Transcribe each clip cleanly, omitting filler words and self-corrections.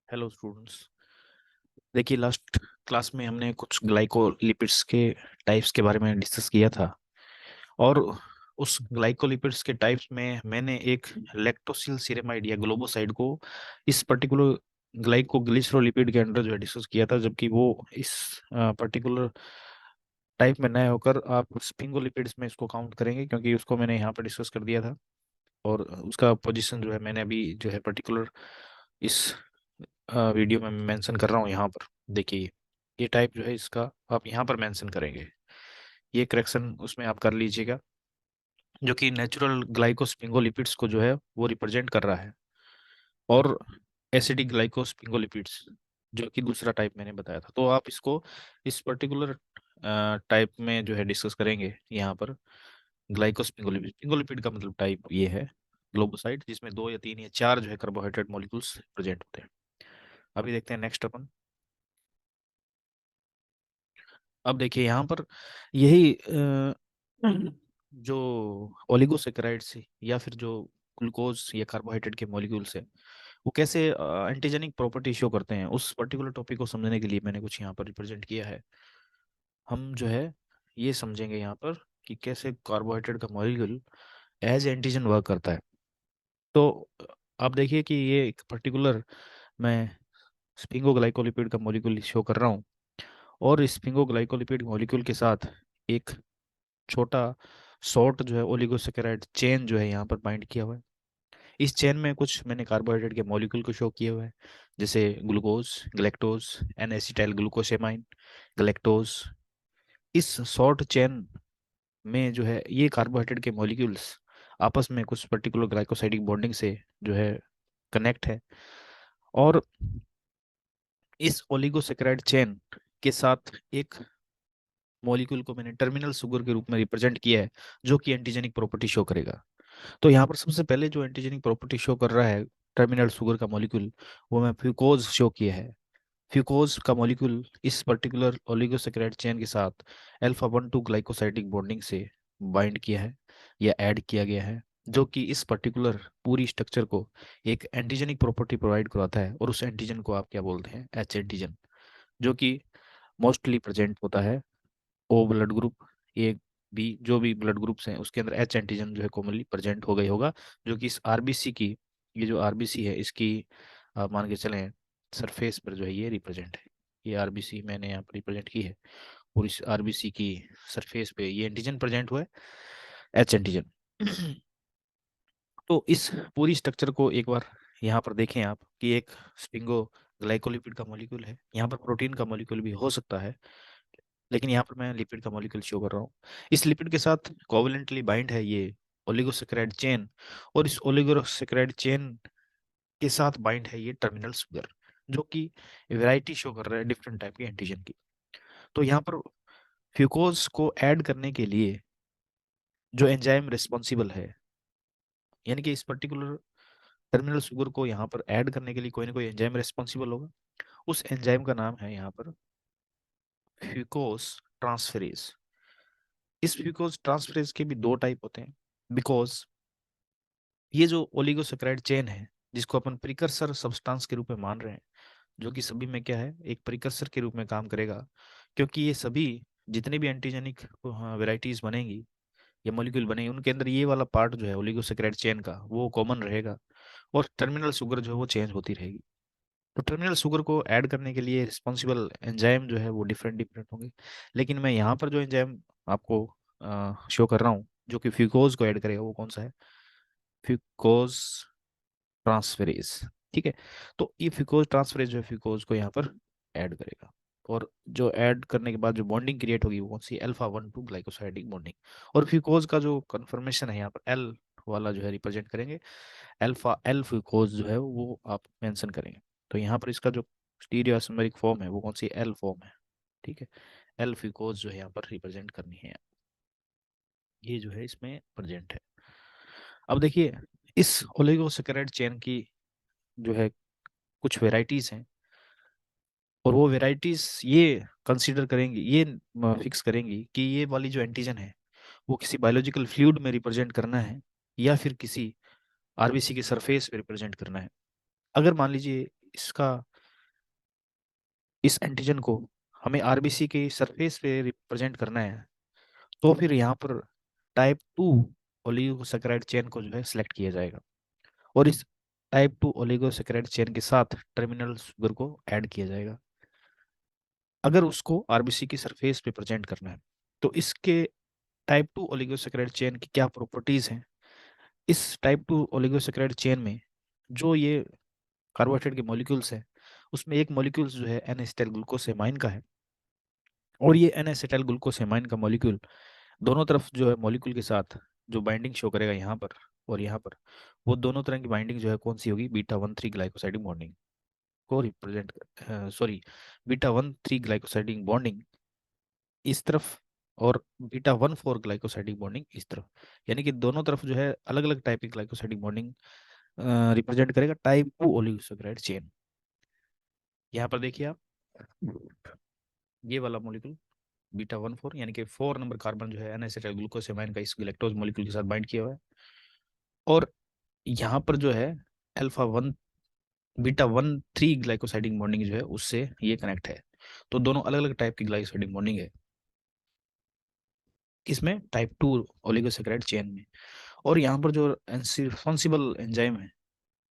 Hello students. देखिए, last class में हमने कुछ ग्लाइकोलिपिड्स के टाइप्स के बारे में डिस्कस किया था। और उस ग्लाइकोलिपिड्स के टाइप्स में मैंने एक लैक्टोसिल सीरेमाइड या ग्लोबोसाइड को इस पर्टिकुलर ग्लाइकोग्लिसरोलिपिड के अंडर जो है डिस्कस किया था, जबकि वो इस पर्टिकुलर टाइप में नए होकर आप स्पिंगोलिपिड्स में इसको काउंट करेंगे, क्योंकि उसको मैंने यहाँ पर डिस्कस कर दिया था। और उसका पोजीशन जो है मैंने अभी जो है पर्टिकुलर इस वीडियो में मेंशन कर रहा हूँ यहाँ पर। देखिए, ये टाइप जो है इसका आप यहाँ पर मेंशन करेंगे। ये करेक्शन उसमें आप कर लीजिएगा, जो कि नेचुरल ग्लाइकोस्पिंगोलिपिड्स को जो है वो रिप्रेजेंट कर रहा है। और एसिडिक ग्लाइकोस्पिंगोलिपिड्स जो कि दूसरा टाइप मैंने बताया था, तो आप इसको इस पर्टिकुलर टाइप में जो है डिस्कस करेंगे यहाँ पर। ग्लाइकोस्पिंगोलिपिड, स्पिंगोलिपिड का मतलब टाइप ये है ग्लोबोसाइड, जिसमें दो या तीन या चार जो है कार्बोहाइड्रेट मॉलिक्यूल्स प्रेजेंट होते हैं। अभी देखते हैं नेक्स्ट अपन। अब देखिए यहाँ पर यही जो ओलिगोसेकेराइड्स या फिर जो ग्लूकोज या कार्बोहाइड्रेट के मॉलिक्यूल्स है, वो कैसे एंटीजेनिक प्रॉपर्टी शो करते हैं, उस पर्टिकुलर टॉपिक को समझने के लिए मैंने कुछ यहाँ पर रिप्रेजेंट किया है। हम जो है ये समझेंगे यहाँ पर कि कैसे कार्बोहाइड्रेट का मॉलिक्यूल एज एंटीजन वर्क करता है। तो आप देखिए कि ये एक पर्टिकुलर मैं स्पिंगोग्लाइकोलिपिड का मॉलिक्यूल शो कर रहा हूँ। और स्पिंगोग्लाइकोलिपिड मॉलिक्यूल के साथ एक छोटा शॉर्ट जो है ओलिगोसेकेराइड चेन जो है यहाँ पर बाइंड किया हुआ है। इस चेन में कुछ मैंने कार्बोहाइड्रेट के मॉलिक्यूल को शो किए हुए हैं, जैसे glucose, galactose, N acetyl glucosamine, galactose. इस शॉर्ट चेन में जो है ये कार्बोहाइड्रेट के मॉलिक्यूल्स आपस में कुछ पर्टिकुलर ग्लाइकोसाइडिक बॉन्डिंग से जो है कनेक्ट है। और इस ओलिगोसेकेराइड चेन के साथ एक मॉलिक्यूल को मैंने टर्मिनल शुगर के रूप में रिप्रेजेंट किया है, जो कि एंटीजेनिक प्रॉपर्टी शो करेगा। तो यहाँ पर सबसे पहले जो एंटीजेनिक प्रॉपर्टी शो कर रहा है टर्मिनल शुगर का मॉलिक्यूल, वो मैं फ्यूकोज शो किया है। फ्यूकोज का मॉलिक्यूल इस पर्टिकुलर ओलिगोसेकेराइड चेन के साथ अल्फा 1 2 ग्लाइकोसाइडिक बॉन्डिंग से बाइंड किया है या ऐड किया गया है, जो कि इस पर्टिकुलर पूरी स्ट्रक्चर को एक एंटीजेनिक प्रॉपर्टी प्रोवाइड कराता है। और उस एंटीजन को आप क्या बोलते हैं? एच एंटीजन, जो कि मोस्टली प्रेजेंट होता है O blood group, A B, जो भी ब्लड ग्रुप्स हैं उसके अंदर एच एंटीजन जो है कॉमनली प्रेजेंट हो गई होगा। जो कि इस आरबीसी की, ये जो आरबीसी है इसकी आप मान के चलें सरफेस पर जो है ये रिप्रेजेंट है। ये आरबीसी मैंने यहाँ पर रिप्रेजेंट की है, और इस आरबीसी की सरफेस पे ये एंटीजन प्रेजेंट हुआ है, एच एंटीजन। तो इस पूरी स्ट्रक्चर को एक बार यहाँ पर देखें आप कि एक स्पिंगो ग्लाइकोलिपिड का मॉलिक्यूल है। यहाँ पर प्रोटीन का मॉलिक्यूल भी हो सकता है, लेकिन यहाँ पर मैं लिपिड का मॉलिक्यूल शो कर रहा हूँ। इस लिपिड के साथ कोवलेंटली बाइंड है ये ओलिगोसेकेराइड चेन, और इस ओलिगोसेकेराइड चेन के साथ बाइंड है ये टर्मिनल शुगर, जो कि वैरायटी शो कर रहा है डिफरेंट टाइप के एंटीजन की। तो यहाँ पर फ्यूकोज को ऐड करने के लिए जो एंजाइम रिस्पॉन्सिबल है, यानी कि इस पर्टिकुलर टर्मिनल शुगर को यहाँ पर ऐड करने के लिए कोई ना कोई एंजाइम रिस्पॉन्सिबल होगा। उस एंजाइम का नाम है यहाँ पर फ्यूकोज ट्रांसफेरेज। इस ग्लूकोज ट्रांसफरेज के भी दो टाइप होते हैं, बिकॉज ये जो ओलिगोसेकेराइड चेन है, जिसको अपन प्रिकर्सर सब्सटेंस के रूप में मान रहे हैं, जो कि सभी में क्या है, एक प्रिकर्सर के रूप में काम करेगा। क्योंकि ये सभी जितने भी एंटीजेनिक वेराइटीज बनेंगी या मॉलिक्यूल बनेंगे, उनके अंदर ये वाला पार्ट जो है ओलिगोसेकेराइड चेन का वो कॉमन रहेगा, और टर्मिनल शुगर जो है वो चेंज होती रहेगी। तो टर्मिनल शुगर को ऐड करने के लिए रिस्पॉन्सिबल एंजाइम जो है वो डिफरेंट डिफरेंट होंगे। लेकिन मैं यहाँ पर जो एंजाइम आपको शो कर रहा हूँ जो कि फ्यूकोज को ऐड करेगा, वो कौन सा है? Fucose transferase. ठीक है। तो ये फ्यूकोज ट्रांसफेरेज जो है फ्यूकोज को यहाँ पर ऐड करेगा, और जो ऐड करने के बाद जो बॉन्डिंग क्रिएट होगी वो कौन सी? Alpha 1 2 glycosidic bonding. और फ्यूकोज का जो कन्फर्मेशन है यहाँ पर एल वाला जो है रिप्रेजेंट करेंगे, अल्फा एल फ्यूकोज जो है वो आप मेंशन करेंगे। तो यहाँ पर इसका जो स्टीरियोइसोमेरिक फॉर्म है वो कौन सी? एल फॉर्म है। ठीक है। एल फ्यूकोज जो है यहाँ पर रिप्रेजेंट करनी है, ये जो है इसमें प्रेजेंट है। अब देखिए, इस ओलिगोसेकेराइड चेन की जो है कुछ वेराइटीज हैं, और वो वेराइटीज ये कंसीडर करेंगी, ये फिक्स करेंगी कि ये वाली जो एंटीजन है वो किसी बायोलॉजिकल फ्लूइड में रिप्रेजेंट करना है या फिर किसी आरबीसी के सरफेस पे रिप्रेजेंट करना है। अगर मान लीजिए इसका इस एंटीजन को हमें आरबीसी के सरफेस पे रिप्रेजेंट करना है, तो फिर यहाँ पर टाइप 2 ओलिगोसैकेराइड चेन को जो है सिलेक्ट किया जाएगा, और इस टाइप 2 ओलिगोसैकेराइड चेन के साथ टर्मिनल शुगर को ऐड किया जाएगा अगर उसको आरबीसी की सरफेस पे प्रेजेंट करना है। तो इसके टाइप 2 ओलिगोसैकेराइड चेन की क्या प्रॉपर्टीज हैं? इस टाइप 2 ओलिगोसैकेराइड चेन में जो ये कार्बोहाइड्रेट के मॉलिक्यूल्स हैं, उसमें एक मॉलिक्यूल्स जो है एन एसिटाइल ग्लूकोसेमाइन का है, और ये एन एसिटाइल ग्लूकोसेमाइन का मॉलिक्यूल दोनों तरफ जो है मॉलिक्यूल के साथ जो बाइंडिंग शो करेगा यहाँ पर और यहाँ पर, वो दोनों तरह की बाइंडिंग जो है कौन सी होगी? बीटा 1,3 ग्लाइकोसाइडिक बॉन्डिंग को represent, sorry, beta 1,3 glycosidic bonding इस तरफ, और बीटा 1,4 ग्लाइकोसाइडिक बॉन्डिंग इस तरफ, यानी कि दोनों तरफ जो है अलग अलग टाइप की ग्लाइकोसाइडिक बॉन्डिंग रिप्रेजेंट करेगा टाइप 2 ओलिगोसैकेराइड चेन। यहाँ पर देखिए आप, ये वाला मॉलिक्यूल बीटा 1,4 यानी कि 4 नंबर कार्बन जो है एन एसिटाइल ग्लूकोसेमाइन का इस गैलेक्टोज मॉलिक्यूल के साथ बाइंड किया हुआ है, और यहाँ पर जो है अल्फा 1, बीटा 1,3 ग्लाइकोसाइडिक बॉन्डिंग जो है उससे ये कनेक्ट है। तो दोनों अलग अलग टाइप की ग्लाइकोसाइडिक बॉन्डिंग है किसमें? टाइप 2 ओलिगोसैकेराइड चेन में। और यहाँ पर जो रिस्पॉन्सिबल एंजाइम है,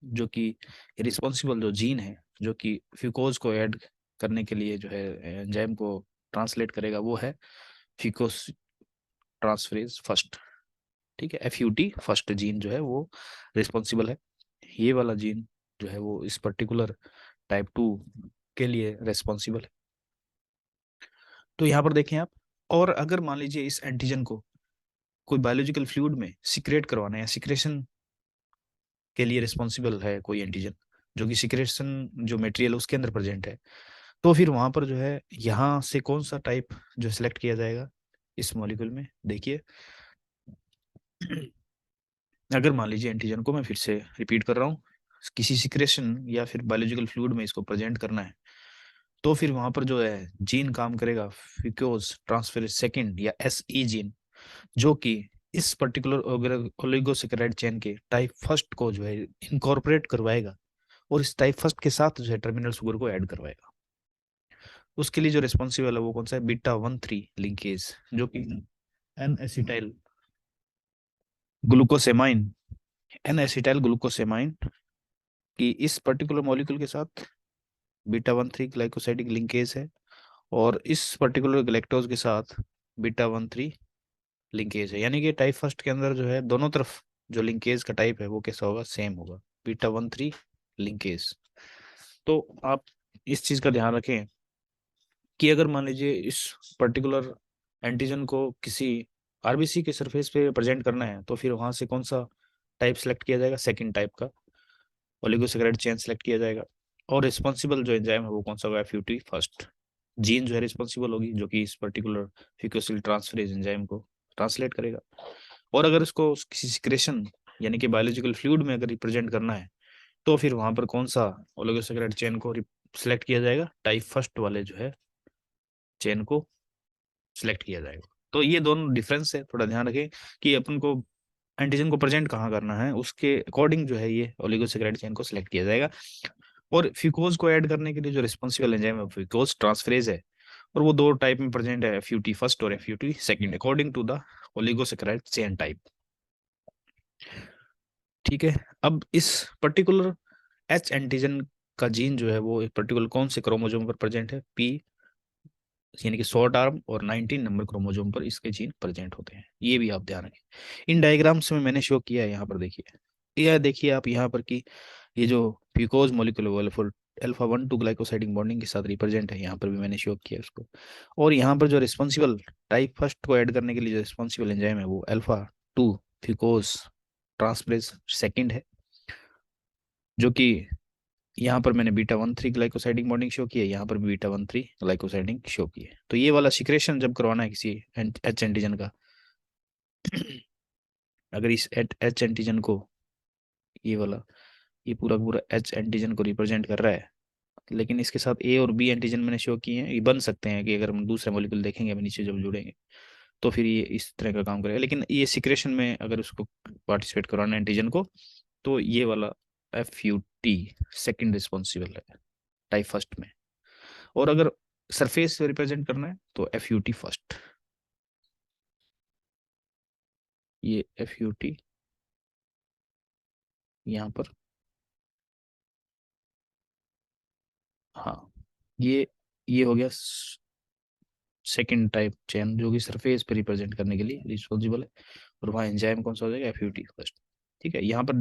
जो कि रिस्पॉन्सिबल जो जीन है जो कि फ्यूकोज को ऐड करने के लिए जो है एंजाइम को ट्रांसलेट करेगा, वो है फ्यूकोस ट्रांसफरेज फर्स्ट। ठीक है, एफयूटी फर्स्ट जीन जो है वो रिस्पॉन्सिबल है। ये वाला जीन जो है वो इस पर्टिकुलर टाइप 2 के लिए रिस्पॉन्सिबल है। तो यहाँ पर देखें आप, और अगर मान लीजिए इस एंटीजन को कोई बायोलॉजिकल फ्लूइड में सिक्रेट करवाना है, सिक्रेशन के लिए रिस्पॉन्सिबल है कोई एंटीजन, जो कि सिक्रेशन जो मटेरियल उसके अंदर प्रेजेंट है, तो फिर वहां पर जो है यहाँ से कौन सा टाइप जो सिलेक्ट किया जाएगा इस मॉलिक्यूल में? देखिए, अगर मान लीजिए एंटीजन को, मैं फिर से रिपीट कर रहा हूँ, किसी सिक्रेशन या फिर बायोलॉजिकल फ्लूइड में इसको प्रेजेंट करना है, तो फिर वहां पर जो है जीन काम करेगा फ्यूकोज ट्रांसफेरेज सेकंड या एसई जीन, जो कि इस पर्टिकुलर ओलिगोसैकेराइड चेन के टाइप फर्स्ट को जो है इनकॉर्पोरेट करवाएगा, और इस टाइप फर्स्ट के साथ जो है टर्मिनल शुगर को ऐड करवाएगा। उसके लिए जो रिस्पॉन्सिबल है वो कौन सा है? बीटा 1,3 लिंकेज, जो कि एन एसिटाइल ग्लूकोसेमाइन, एन एसिटाइल ग्लूकोसेमाइन की इस पर्टिकुलर मॉलिक्यूल के साथ बीटा 1,3 ग्लाइकोसाइडिक लिंकेज है, और इस पर्टिकुलर गैलेक्टोज के साथ बीटा 1,3 लिंकेज है, यानी कि टाइप फर्स्ट के अंदर जो है दोनों तरफ जो लिंकेज का टाइप है वो कैसा होगा? सेम होगा, बीटा 1,3 लिंकेज। तो आप इस चीज का ध्यान रखें कि अगर मान लीजिए इस पर्टिकुलर एंटीजन को किसी आरबीसी के सरफेस पे प्रेजेंट करना है, तो फिर वहां से कौन सा टाइप सेलेक्ट किया जाएगा? सेकंड टाइप का ओलिगोसैकेराइड चेन सेलेक्ट किया जाएगा, और रिस्पॉन्सिबल जो एंजाइम है वो कौन सा होगा? एफयूटी फर्स्ट जीन जो है रिस्पॉन्सिबल होगी, जो कि इस पर्टिकुलर फ्यूकोसिल ट्रांसफरेज एंजाइम को ट्रांसलेट करेगा। और अगर इसको किसी सिक्रेशन यानी कि बायोलॉजिकल फ्लूइड में अगर रिप्रेजेंट करना है, तो फिर वहां पर कौन सा ओलिगोसैकेराइड चेन को सिलेक्ट किया जाएगा? टाइप फर्स्ट वाले जो है चेन को सिलेक्ट किया जाएगा। तो ये दोनों डिफरेंस है, थोड़ा ध्यान रखें कि अपन को एंटीजन को प्रेजेंट कहाँ करना है, उसके अकॉर्डिंग जो है ये ओलिगोसैकेराइड चेन को सिलेक्ट किया जाएगा। और फ्यूकोज को ऐड करने के लिए जो रिस्पॉन्सिबल एंजाइम है फ्यूकोज ट्रांसफरेज है, और वो दो टाइप में प्रेजेंट है, एफयूटी फर्स्ट और FUT second, according to the oligosaccharide chain type. ठीक है, अब इस पर्टिकुलर एच एंटीजन का जीन जो है वो एक पर्टिकुलर कौन से क्रोमोसोम पर प्रेजेंट है? पी, यानी कि शॉर्ट आर्म और 19 नंबर क्रोमोसोम पर इसके जीन प्रेजेंट होते हैं, ये भी आप ध्यान रखें। इन डायग्राम्स में मैंने शो किया है, यहाँ पर देखिए, यह देखिए आप यहाँ पर कि ये जो fucose molecule for alpha 1,2 glycosidic bonding के साथ रिप्रेजेंट है, यहाँ पर भी मैंने शो किया उसको। और यहाँ पर जो रिस्पॉन्सिबल टाइप फर्स्ट को ऐड करने के लिए जो रिस्पॉन्सिबल एंजाइम है वो अल्फा 2 फ्यूकोज ट्रांसफरेज सेकंड है, जो कि यहाँ पर मैंने बीटा 1,3 ग्लाइकोसाइडिक बॉन्डिंग शो की है, यहाँ पर भी बीटा 1,3 ग्लाइकोसाइडिक शो की है। तो ये वाला सिक्रेशन जब करवाना है किसी एच एंटीजन का, अगर इस एच एंटीजन को, ये वाला, ये पूरा पूरा एच एंटीजन को रिप्रेजेंट कर रहा है, लेकिन इसके साथ ए और बी एंटीजन मैंने शो किए हैं, ये बन सकते हैं कि अगर हम दूसरे मॉलिक्यूल देखेंगे अभी नीचे जब जुड़ेंगे तो फिर ये इस तरह का काम करेगा, लेकिन ये सिक्रेशन में अगर उसको पार्टिसिपेट करवाना है एंटीजन को, तो ये वाला F U T second responsible है टाइप फर्स्ट में। और अगर सरफेस से रिप्रेजेंट करना है तो FUT फर्स्ट, ये FUT यहाँ पर, हाँ ये हो गया सेकंड टाइप चेन जो कि सरफेस पे रिप्रेजेंट करने के लिए रिस्पॉन्सिबल है, और वहाँ एंजाइम कौन सा हो जाएगा, FUT फर्स्ट। ठीक है, यहाँ पर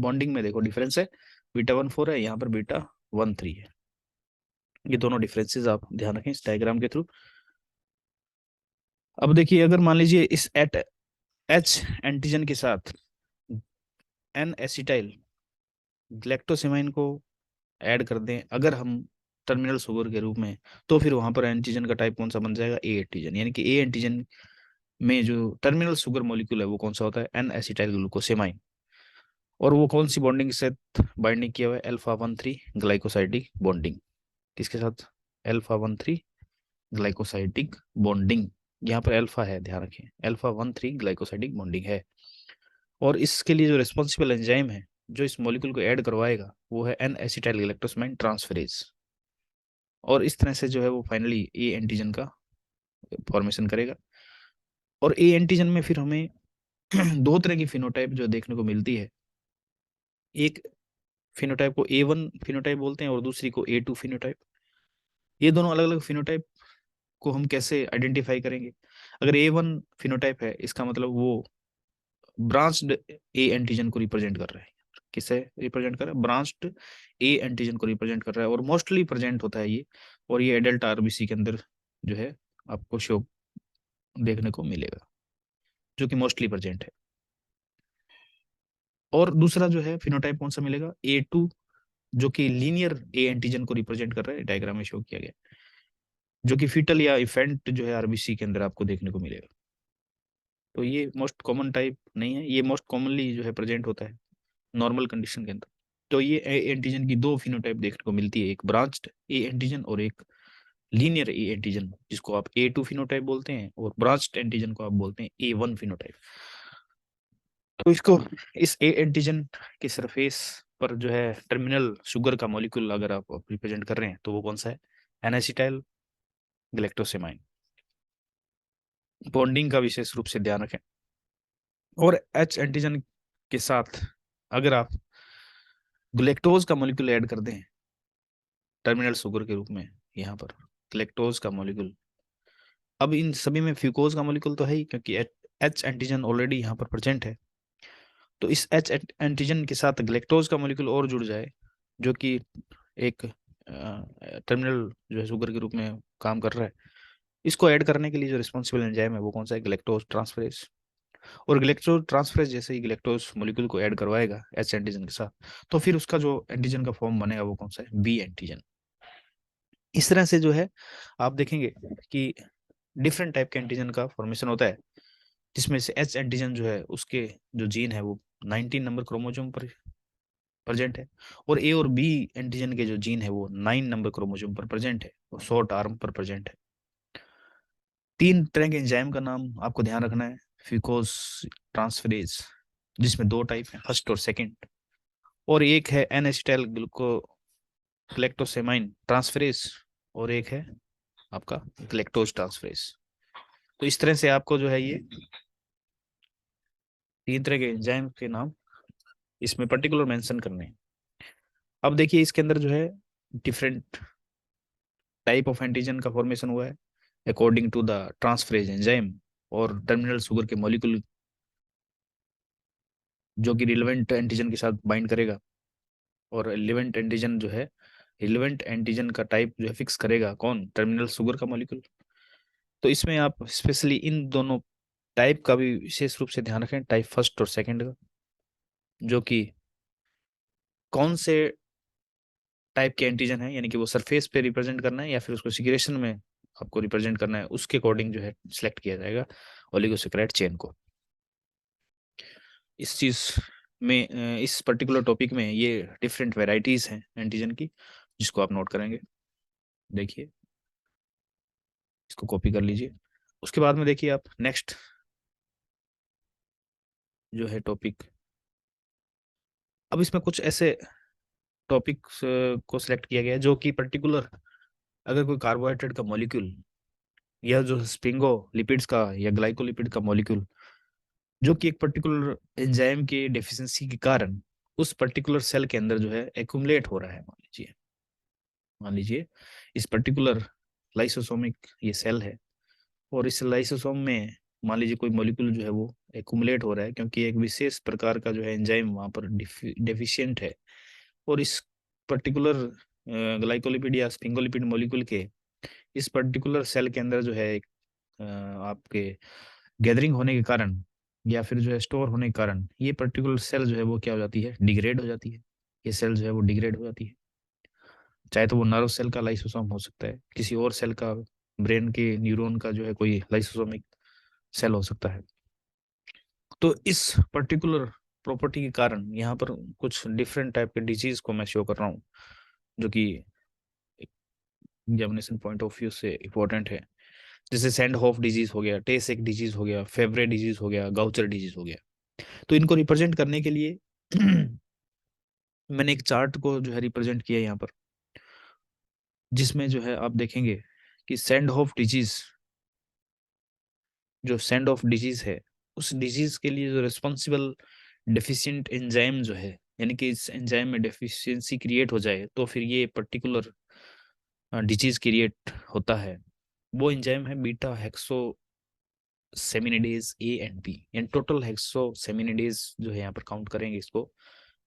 बॉन्डिंग में देखो डिफरेंस है, β1,4 है, यहाँ पर β1,3 है। ये दोनों डिफरेंसेस आप ध्यान रखें इस डायग्राम के थ्रू। अब देखिए, अगर मान लीजिए इस H एंटीजन के साथ N एसिटाइल ग्लैक्टोसेमाइन को ऐड कर दें अगर हम टर्मिनल शुगर के रूप में, तो फिर वहां पर एंटीजन का टाइप कौन सा बन जाएगा, ए एंटीजन। यानी कि ए एंटीजन में जो टर्मिनल शुगर मॉलिक्यूल है वो कौन सा होता है, N एसिटाइल ग्लूकोसेमाइन। और वो कौन सी बॉन्डिंग से बाइंडिंग किया हुआ है, α1,3 ग्लाइकोसाइडिक बॉन्डिंग। किसके साथ, α1,3 ग्लाइकोसाइडिक बॉन्डिंग। यहाँ पर अल्फा है, ध्यान रखें, α1,3 ग्लाइकोसाइडिक बॉन्डिंग है। और इसके लिए जो रिस्पॉन्सिबल एंजाइम है जो इस मॉलिक्यूल को ऐड करवाएगा वो है N एसिटाइल गैलेक्टोसमाइन ट्रांसफेरेज। और इस तरह से जो है वो फाइनली ए एंटीजन का फॉर्मेशन करेगा। और ए एंटीजन में फिर हमें दो तरह की फिनोटाइप जो देखने को मिलती है, एक फिनोटाइप को A1 फिनोटाइप बोलते हैं और दूसरी को A2 फिनोटाइप। ये दोनों अलग अलग फिनोटाइप को हम कैसे आइडेंटिफाई करेंगे, अगर A1 फिनोटाइप है इसका मतलब वो ब्रांच्ड ए एंटीजन को रिप्रेजेंट कर रहा है। किसे रिप्रेजेंट कर रहा है, ब्रांच्ड ए एंटीजन को रिप्रेजेंट कर रहा है, और मोस्टली प्रेजेंट होता है ये, और ये एडल्ट RBC के अंदर जो है आपको शो देखने को मिलेगा, जो कि मोस्टली प्रेजेंट है। और दूसरा जो है फिनोटाइप कौन सा मिलेगा, A2, जो कि लीनियर ए एंटीजन को रिप्रेजेंट कर रहा है, डायग्राम में शो किया गया, जो कि फीटल या इफेंट जो है RBC के अंदर आपको देखने को मिलेगा। तो ये मोस्ट कॉमन टाइप नहीं है, ये मोस्ट कॉमनली जो है प्रेजेंट होता है नॉर्मल कंडीशन के अंदर। तो ये ए एंटीजन की दो फिनोटाइप देखने को मिलती है, एक ब्रांच्ड ए एंटीजन और एक लीनियर ए एंटीजन, जिसको आप A2 फिनोटाइप बोलते हैं, और ब्रांच्ड एंटीजन को आप बोलते हैं A1 फिनोटाइप। तो इसको, इस ए एंटीजन के सरफेस पर जो है टर्मिनल शुगर का मॉलिक्यूल अगर आप रिप्रेजेंट कर रहे हैं तो वो कौन सा है, एनासिटाइल ग्लैक्टोसेमाइन। बॉन्डिंग का विशेष रूप से ध्यान रखें। और H एंटीजन के साथ अगर आप ग्लैक्टोज का मॉलिक्यूल ऐड कर दें टर्मिनल शुगर के रूप में, यहाँ पर ग्लैक्टोज का मॉलिक्यूल, अब इन सभी में फ्यूकोज का मॉलिक्यूल तो है ही, क्योंकि H एंटीजन ऑलरेडी यहाँ पर प्रेजेंट है। तो इस H एंटीजन के साथ ग्लैक्टोज का मॉलिक्यूल और जुड़ जाए, जो कि एक टर्मिनल जो है शुगर के रूप में काम कर रहा है, इसको ऐड करने के लिए जो रिस्पॉन्सिबल एंजाइम है वो कौन सा है, ग्लैक्टोज ट्रांसफरेज। और ग्लैक्टोज ट्रांसफरेज जैसे ही ग्लैक्टोज मॉलिक्यूल को ऐड करवाएगा H एंटीजन के साथ, तो फिर उसका जो एंटीजन का फॉर्म बनेगा वो कौन सा है, B एंटीजन। इस तरह से जो है आप देखेंगे कि डिफरेंट टाइप के एंटीजन का फॉर्मेशन होता है, जिसमें से H एंटीजन जो है उसके जो जीन है वो 19 नंबर क्रोमोसोम पर प्रेजेंट है, और A और B एंटीजन के जो जीन है वो 9 नंबर क्रोमोसोम पर प्रेजेंट है, और शॉर्ट आर्म पर प्रेजेंट है। तीन तरह के एंजाइम का नाम आपको ध्यान रखना है, फ्यूकोज ट्रांसफरेज, जिसमें दो टाइप है, फर्स्ट और सेकंड, और एक है एन एसिटाइल ग्लैक्टोसेमाइन ट्रांसफरेज, और एक है आपका ग्लैक्टोज ट्रांसफरेज। तो इस तरह से आपको जो है ये तीन तरह के एंजाइम के नाम इसमें पर्टिकुलर मेंशन करने हैं। अब देखिए इसके अंदर जो है डिफरेंट टाइप ऑफ एंटीजन का फॉर्मेशन हुआ है according to the transferase enzyme, और टर्मिनल शुगर के मॉलिक्यूल जो कि रिलेवेंट एंटीजन के साथ बाइंड करेगा, और रिलेवेंट एंटीजन जो है, रिलेवेंट एंटीजन का टाइप जो है फिक्स करेगा कौन, टर्मिनल शुगर का मॉलिक्यूल। तो इसमें आप स्पेशली इन दोनों टाइप का भी विशेष रूप से ध्यान रखें, टाइप फर्स्ट और सेकंड का, जो कि कौन से टाइप के एंटीजन है, यानी कि वो सरफेस पे रिप्रेजेंट करना है या फिर उसको सिग्रेशन में आपको रिप्रेजेंट करना है, उसके अकॉर्डिंग जो है सिलेक्ट किया जाएगा ओलिगोसैकेराइड चेन को। इस चीज में इस पर्टिकुलर टॉपिक में ये डिफरेंट वेराइटीज हैं एंटीजन की, जिसको आप नोट करेंगे। देखिए इसको कॉपी कर लीजिए। उसके बाद में देखिए आप नेक्स्ट जो है टॉपिक, अब इसमें कुछ ऐसे टॉपिक्स को सिलेक्ट किया गया है जो कि पर्टिकुलर अगर कोई कार्बोहाइड्रेट का मॉलिक्यूल या जो स्पिंगो लिपिड्स का या ग्लाइकोलिपिड का मॉलिक्यूल जो कि एक पर्टिकुलर एंजाइम के डेफिशिएंसी के कारण उस पर्टिकुलर सेल के अंदर जो है एक्युमुलेट हो रहा है, मान लीजिए इस पर्टिकुलर लाइसोसोमिक ये सेल है, और इस लाइसोसोम में मान लीजिए कोई मॉलिक्यूल जो है वो एक्युमुलेट हो रहा है क्योंकि एक विशेष प्रकार का जो है एंजाइम वहाँ पर डेफिशिएंट है, और इस पर्टिकुलर ग्लाइकोलिपिड या स्फिंगोलिपिड मॉलिक्यूल के इस पर्टिकुलर सेल के अंदर जो है एक आपके गैदरिंग होने के कारण या फिर जो है स्टोर होने के कारण ये पर्टिकुलर सेल जो है वो क्या हो जाती है, डिग्रेड हो जाती है। ये सेल जो है वो डिग्रेड हो जाती है, चाहे तो वो नर्व सेल का लाइसोसोम हो सकता है, किसी और सेल का, ब्रेन के न्यूरॉन का जो है कोई लाइसोसोमिक सेल हो सकता है। तो इस पर्टिकुलर प्रॉपर्टी के कारण यहाँ पर कुछ डिफरेंट टाइप के डिजीज को मैं शो कर रहा हूँ, जो कि एग्जामिनेशन पॉइंट ऑफ व्यू से इम्पोर्टेंट है। जैसे सैंडहोफ डिजीज हो गया, टेसेक डिजीज हो गया, फेवरे डिजीज हो गया, गाउचर डिजीज हो गया। तो इनको रिप्रेजेंट करने के लिए मैंने एक चार्ट को जो है रिप्रेजेंट किया यहाँ पर, जिसमें जो है आप देखेंगे कि सैंडहोफ डिजीज, जो सैंड ऑफ डिजीज है, उस डिजीज के लिए जो रिस्पॉन्सिबल डेफिशिएंट एंजाइम जो है, यानी कि इस एंजाइम में डेफिशिएंसी क्रिएट हो जाए तो फिर ये पर्टिकुलर डिजीज क्रिएट होता है। वो एंजाइम है बीटा हेक्सोसेमिनिडेज ए एंड बी, यानी टोटल हेक्सोसेमिनिडेज जो है यहाँ पर काउंट करेंगे इसको,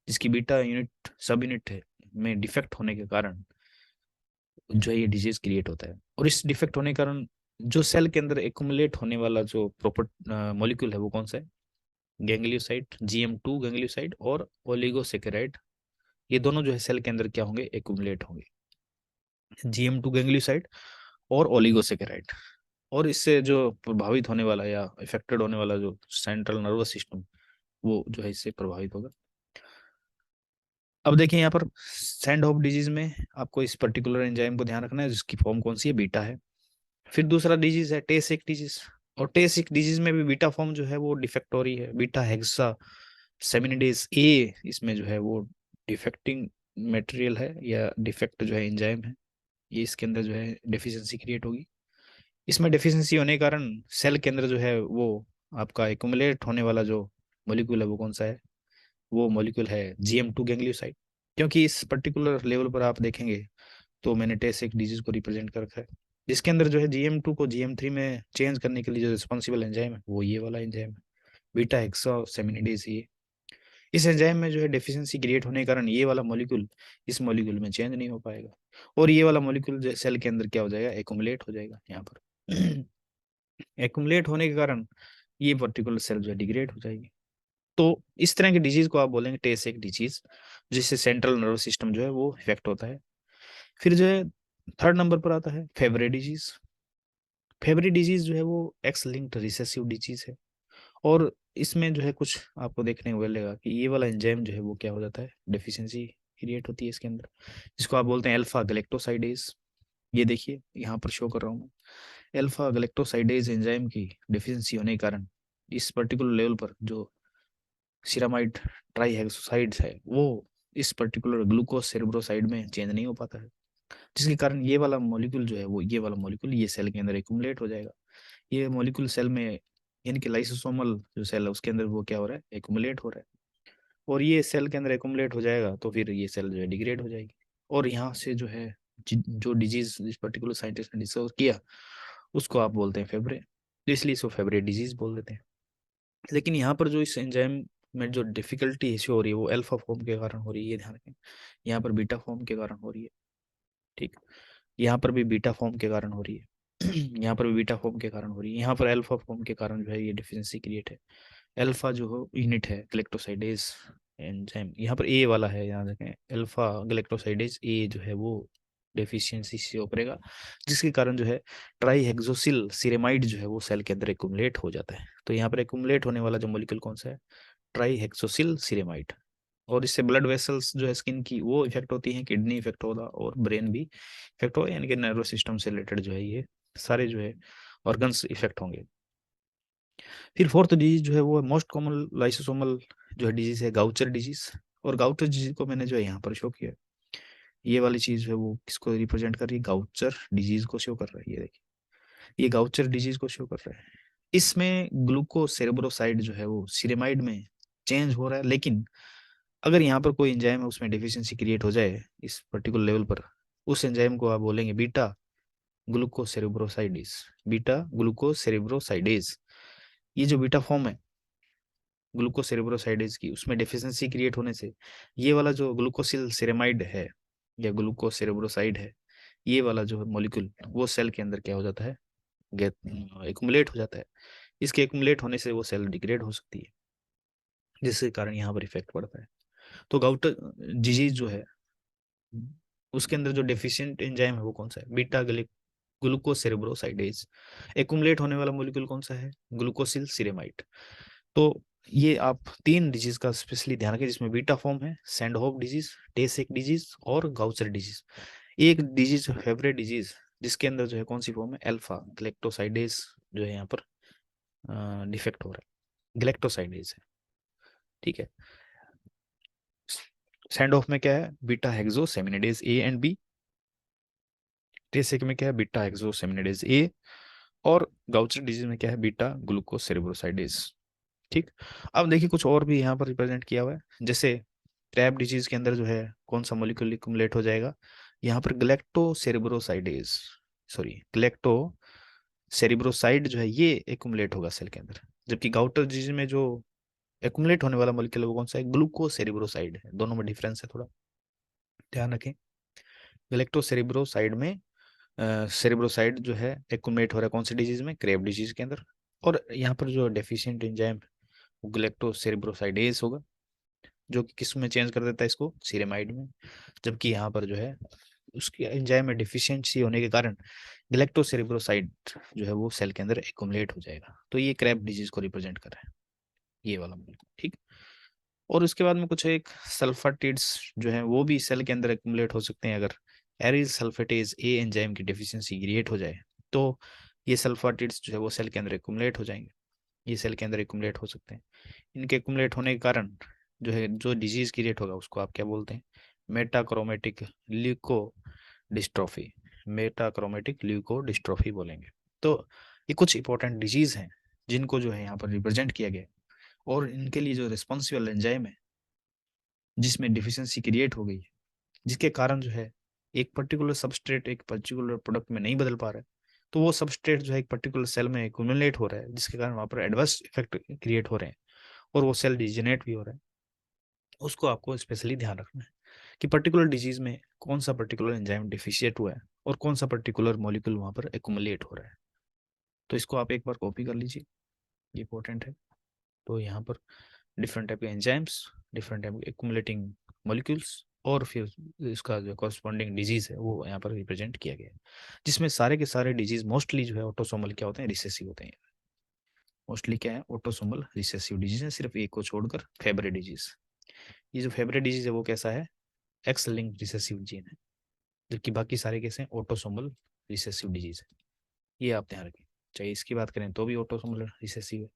जिसकी बीटा यूनिट सब यूनिट है में डिफेक्ट होने के कारण जो है ये डिजीज क्रिएट होता है। और इस डिफेक्ट होने के कारण जो सेल के अंदर एक्युमुलेट होने वाला जो प्रॉपर मॉलिक्यूल है वो कौन सा है, गैंग्लियोसाइड, GM2 गैंग्लियोसाइड और ओलिगोसेकेराइड, ये दोनों जो है सेल के अंदर क्या होंगे, एक्युमुलेट होंगे, GM2 गैंग्लियोसाइड और ओलिगोसेकेराइड। और इससे जो प्रभावित होने वाला या इफेक्टेड होने वाला जो सेंट्रल नर्वस सिस्टम, वो जो है इससे प्रभावित होगा। अब देखिए यहाँ पर सैंड होप डिजीज में आपको इस पर्टिकुलर एंजाइम को ध्यान रखना है, जिसकी फॉर्म कौन सी है, बीटा है। फिर दूसरा डिजीज है टेसिक डिजीज, और टेसिक डिजीज में भी बीटा फॉर्म जो है वो डिफेक्ट हो रही है, बीटा हेक्सा सेमिनिडेज ए, इसमें जो है वो डिफेक्टिंग मटेरियल है या डिफेक्ट जो है एंजाइम है, ये इसके अंदर जो है डेफिशिएंसी क्रिएट होगी। इसमें डेफिशिएंसी होने के कारण सेल के अंदर जो है वो आपका एक्युमुलेट होने वाला जो मॉलिक्यूल है वो कौन सा है, वो मॉलिक्यूल है GM2 गैंग्लियोसाइड। क्योंकि इस पर्टिकुलर लेवल पर आप देखेंगे तो मैंने टेस्ट डिजीज को रिप्रेजेंट कर रखा है, जिसके अंदर जो है GM2 को GM3 में चेंज करने के लिए जो रिस्पॉन्सिबल एंजाइम है वो ये वाला एंजाइम है, बीटा हेक्सासेमिनिडेज। ये इस एंजाइम में जो है डेफिशिएंसी क्रिएट होने के कारण ये वाला मॉलिक्यूल इस मॉलिक्यूल में चेंज नहीं हो पाएगा, और ये वाला मॉलिक्यूल जो सेल के अंदर क्या हो जाएगा, एक्युमुलेट हो जाएगा यहाँ पर। एक्युमुलेट होने के कारण ये पर्टिकुलर सेल जो है डिग्रेड हो जाएगी। तो इस तरह की डिजीज को आप बोलेंगे टेसेक डिजीज, जिससे सेंट्रल नर्वस सिस्टम जो है वो इफेक्ट होता है। फिर जो है थर्ड नंबर पर आता है फेवरे डिजीज। फेवरे डिजीज जो है वो एक्स लिंक्ड रिसेसिव डिजीज है, और इसमें जो है कुछ आपको देखने को मिलेगा कि ये वाला एंजाइम जो है वो क्या हो जाता है, डेफिशिएंसी क्रिएट होती है इसके अंदर, जिसको आप बोलते हैं अल्फा गलेक्टोसाइडेज। ये देखिए यहाँ पर शो कर रहा हूँ मैं, अल्फा गलेक्टोसाइडेज एंजाइम की डेफिशिएंसी होने के कारण इस पर्टिकुलर लेवल पर जो सिरामाइड ट्राईहेक्सोसाइड्स है वो इस पर्टिकुलर ग्लूकोज सेरेब्रोसाइड में चेंज नहीं हो पाता है, जिसके कारण ये वाला मॉलिक्यूल जो है वो ये वाला मॉलिक्यूल ये सेल के अंदर एक्युमुलेट हो जाएगा। ये मॉलिक्यूल सेल में, यानी कि लाइसोसोमल जो सेल है उसके अंदर वो क्या हो रहा है, एक्युमुलेट हो रहा है, और ये सेल के अंदर एक्युमुलेट हो जाएगा तो फिर ये सेल जो है डिग्रेड हो जाएगी। और यहाँ से जो है जो डिजीज इस पर्टिकुलर साइंटिस्ट ने डिस्कवर किया उसको आप बोलते हैं फेब्रे, तो इसलिए इसको फेब्रे डिजीज बोल देते हैं। लेकिन यहाँ पर जो इस एंजाइम में जो डिफिकल्टी इश्यू हो रही है वो अल्फा फॉर्म के कारण हो रही है, ये ध्यान रखें। यहाँ पर बीटा फॉर्म के कारण हो रही है, ठीक। यहाँ पर भी बीटा फॉर्म के कारण हो रही है। यहाँ पर भी बीटा फॉर्म के कारण हो रही है, यहाँ पर अल्फा फॉर्म के कारण जो है ये डिफिशिएंसी क्रिएट है। अल्फा जो हो यूनिट है ग्लेक्टोसाइडेज एंजाइम, यहाँ पर ए वाला है, यहाँ देखें अल्फा ग्लेक्टोसाइडेज ए जो है वो डेफिशिएंसी से करेगा, जिसके कारण जो है ट्राईहेक्सोसिल सिरेमाइड जो है वो सेल के अंदर एक्युमुलेट हो जाता है। तो यहाँ पर एक्युमुलेट होने वाला जो मॉलिक्यूल कौन सा है, ट्राईहेक्सोसिल सिरेमाइड। और इससे ब्लड वेसल्स जो है स्किन की वो इफेक्ट होती हैं, किडनी इफेक्ट होगा और ब्रेन भी इफेक्ट होगा, यानी कि नर्वस सिस्टम से रिलेटेड जो है ये सारे जो है ऑर्गन्स इफेक्ट होंगे। फिर फोर्थ डिजीज जो है वो मोस्ट कॉमन लाइसोसोमल जो है डिजीज है गाउचर डिजीज, और गाउचर डिजीज को मैंने जो है यहाँ पर शो किया। ये वाली चीज है वो किसको रिप्रेजेंट कर रही है, गाउचर डिजीज को शो कर रहा है। ये देखिए, ये गाउचर डिजीज को शो कर रहा है। इसमें ग्लूकोसेरेब्रोसाइड जो है वो सिरेमाइड में चेंज हो रहा है, लेकिन अगर यहाँ पर कोई एंजाइम है उसमें डिफिशियंसी क्रिएट हो जाए इस पर्टिकुलर लेवल पर, उस एंजाइम को आप बोलेंगे बीटा ग्लूकोसेरेब्रोसाइडेज। बीटा ग्लूकोसेरेब्रोसाइडेज, ये जो बीटा फॉर्म है ग्लूकोसेरेब्रोसाइडेज की, उसमें डेफिशिएंसी क्रिएट होने से ये वाला जो ग्लूकोसिल सेरेमाइड है या ग्लूकोसेरेब्रोसाइड है, ये वाला जो है मॉलिक्यूल वो सेल के अंदर क्या हो जाता है, गेट एक्युमुलेट हो जाता है। इसके एक्युमुलेट होने से वो सेल डिग्रेड हो सकती है, जिसके कारण यहाँ पर इफेक्ट पड़ता है। तो गाउटर डिजीज जो है उसके अंदर जो डेफिशिएंट एंजाइम है वो कौन सा है, बीटा ग्लूकोसेरेब्रोसाइडेज। एक्युमुलेट होने वाला मॉलिक्यूल कौन सा है, ग्लूकोसिल सिरेमाइड। तो ये आप तीन डिजीज का स्पेशली ध्यान रखें, जिसमें बीटा फॉर्म है, सैंडहोफ डिजीज, टे सेक डिजीज और गाउचर डिजीज। एक डिजीज फेवरेट डिजीज जिसके अंदर जो है कौन सी फॉर्म है, अल्फा ग्लेक्टोसाइडेज जो है यहाँ पर डिफेक्ट हो रहा है, ग्लेक्टोसाइडेज है। ठीक है, सैंडहोफ में क्या है, बीटा हेक्सोसेमिनेडेज ए एंड बी। टेसेक में क्या है, बीटा हेक्सोसेमिनेडेज ए। और गाउचर डिजीज में क्या है, बीटा ग्लूकोसेरेब्रोसाइडेज। ठीक। अब देखिए कुछ और भी यहाँ पर रिप्रेजेंट किया हुआ है, जैसे क्रैब डिजीज के अंदर जो है कौन सा मॉलिक्यूल एक्युमुलेट हो जाएगा, यहाँ पर ग्लेक्टोसेरेब्रोसाइडेज, सॉरी ग्लेक्टोसेरेब्रोसाइड जो है ये एक्युमुलेट होगा सेल के अंदर। जबकि गाउटर डिजीज में जो एक्युमुलेट होने वाला मॉलिक्यूल है वो कौन सा है, ग्लूकोसेरेब्रोसाइड है। दोनों में डिफरेंस है, थोड़ा ध्यान रखें। ग्लेक्टोसेरेब्रोसाइड में सेरेब्रोसाइड जो है एक्युमुलेट हो रहा है कौन सी डिजीज में, क्रेब डिजीज के अंदर। और यहाँ पर जो डेफिशिएंट एंजाइम वो ग्लेक्टोसेरेब्रोसाइडेज होगा, जो कि किस में चेंज कर देता है इसको, सीरेमाइड में। जबकि यहाँ पर जो है उसकी एंजाइम में डिफिशियंसी होने के कारण ग्लेक्टोसेरेब्रोसाइड जो है वो सेल के अंदर एक्युमुलेट हो जाएगा। तो ये क्रैब डिजीज को रिप्रेजेंट कर रहा है, ये वाला मॉलिक्यूल। ठीक। और उसके बाद में कुछ एक सल्फाटिड्स जो है वो भी सेल के अंदर एक्युमुलेट हो सकते हैं। अगर एरिल सल्फेटेज ए एंजाइम की डेफिशिएंसी क्रिएट हो जाए तो ये सल्फाटिड्स जो है वो सेल के अंदर एक्युमुलेट हो जाएंगे, ये सेल के अंदर एक्युमुलेट हो सकते हैं। इनके एक्युमुलेट होने के कारण जो है जो डिजीज क्रिएट होगा उसको आप क्या बोलते हैं, मेटाक्रोमेटिक ल्यूको डिस्ट्रोफी। मेटाक्रोमेटिक ल्यूको डिस्ट्रोफी बोलेंगे। तो ये कुछ इंपॉर्टेंट डिजीज हैं जिनको जो है यहाँ पर रिप्रेजेंट किया गया है। और इनके लिए जो रिस्पॉन्सिबल एंजाइम है जिसमें डिफिशियंसी क्रिएट हो गई है, जिसके कारण जो है एक पर्टिकुलर सबस्ट्रेट एक पर्टिकुलर प्रोडक्ट में नहीं बदल पा रहा है, तो वो सबस्ट्रेट जो है एक पर्टिकुलर सेल में एक्युमुलेट हो रहा है, जिसके कारण वहां पर एडवर्स इफेक्ट क्रिएट हो रहे हैं और वो सेल डिजेनेरेट भी हो रहा है। उसको आपको स्पेशली ध्यान रखना है कि पर्टिकुलर डिजीज में कौन सा पर्टिकुलर एंजाइम डिफिशिएट हुआ है और कौन सा पर्टिकुलर मॉलिक्यूल वहां पर एक्युमुलेट हो रहा है। तो इसको आप एक बार कॉपी कर लीजिए, ये इंपॉर्टेंट है। तो यहाँ पर डिफरेंट टाइप के एंजाइम्स, डिफरेंट टाइप के एक्युमुलेटिंग मॉलिक्यूल्स, और फिर इसका जो कॉरस्पॉन्डिंग डिजीज है वो यहाँ पर रिप्रेजेंट किया गया है, जिसमें सारे के सारे डिजीज मोस्टली जो है ऑटोसोमल क्या होते हैं, रिसेसिव होते हैं। मोस्टली क्या है, ऑटोसोमल रिसेसिव डिजीज है, सिर्फ एक को छोड़कर फेब्रे डिजीज। ये जो फेब्रे डिजीज है वो कैसा है, एक्स लिंक रिसेसिव जीन है, जबकि बाकी सारे कैसे हैं, ऑटोसोमल रिसेसिव डिजीज है। ये आप ध्यान रखें। चाहे इसकी बात करें तो भी ऑटोसोमल रिसेसिव है,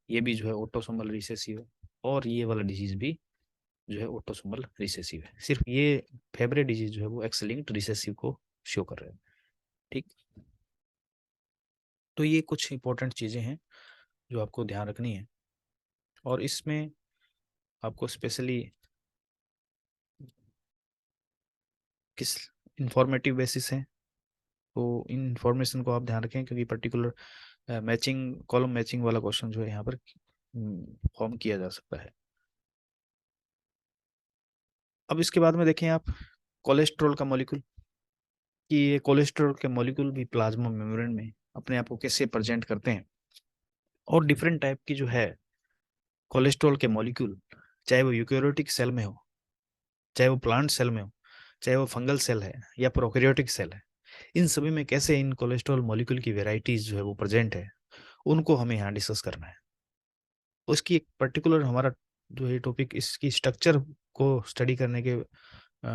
ये भी जो है ऑटोसोमल रिसेसिव है, और ये वाला डिजीज भी जो है ऑटोसोमल रिसेसिव है। सिर्फ ये फेब्रे डिजीज जो है वो एक्स लिंक्ड रिसेसिव को शो कर रहा है। ठीक। तो ये कुछ इंपॉर्टेंट चीजें हैं जो आपको ध्यान रखनी है, और इसमें आपको स्पेशली किस इंफॉर्मेटिव बेसिस है, तो इन इंफॉर्मेशन को आप ध्यान रखें, क्योंकि पर्टिकुलर मैचिंग कॉलम मैचिंग वाला क्वेश्चन जो है यहाँ पर फॉर्म किया जा सकता है। अब इसके बाद में देखें आप कोलेस्ट्रॉल का मॉलिक्यूल, कि ये कोलेस्ट्रॉल के मॉलिक्यूल भी प्लाज्मा मेम्ब्रेन में अपने आप को कैसे प्रेजेंट करते हैं। और डिफरेंट टाइप की जो है कोलेस्ट्रॉल के मॉलिक्यूल, चाहे वो यूकेरियोटिक सेल में हो, चाहे वो प्लांट सेल में हो, चाहे वो फंगल सेल है या प्रोकैरियोटिक सेल है, इन सभी में कैसे इन कोलेस्ट्रॉल मॉलिक्यूल की वेराइटीज जो है वो प्रेजेंट है, उनको हमें यहाँ डिस्कस करना है। उसकी एक पर्टिकुलर हमारा जो ये टॉपिक इसकी स्ट्रक्चर को स्टडी करने के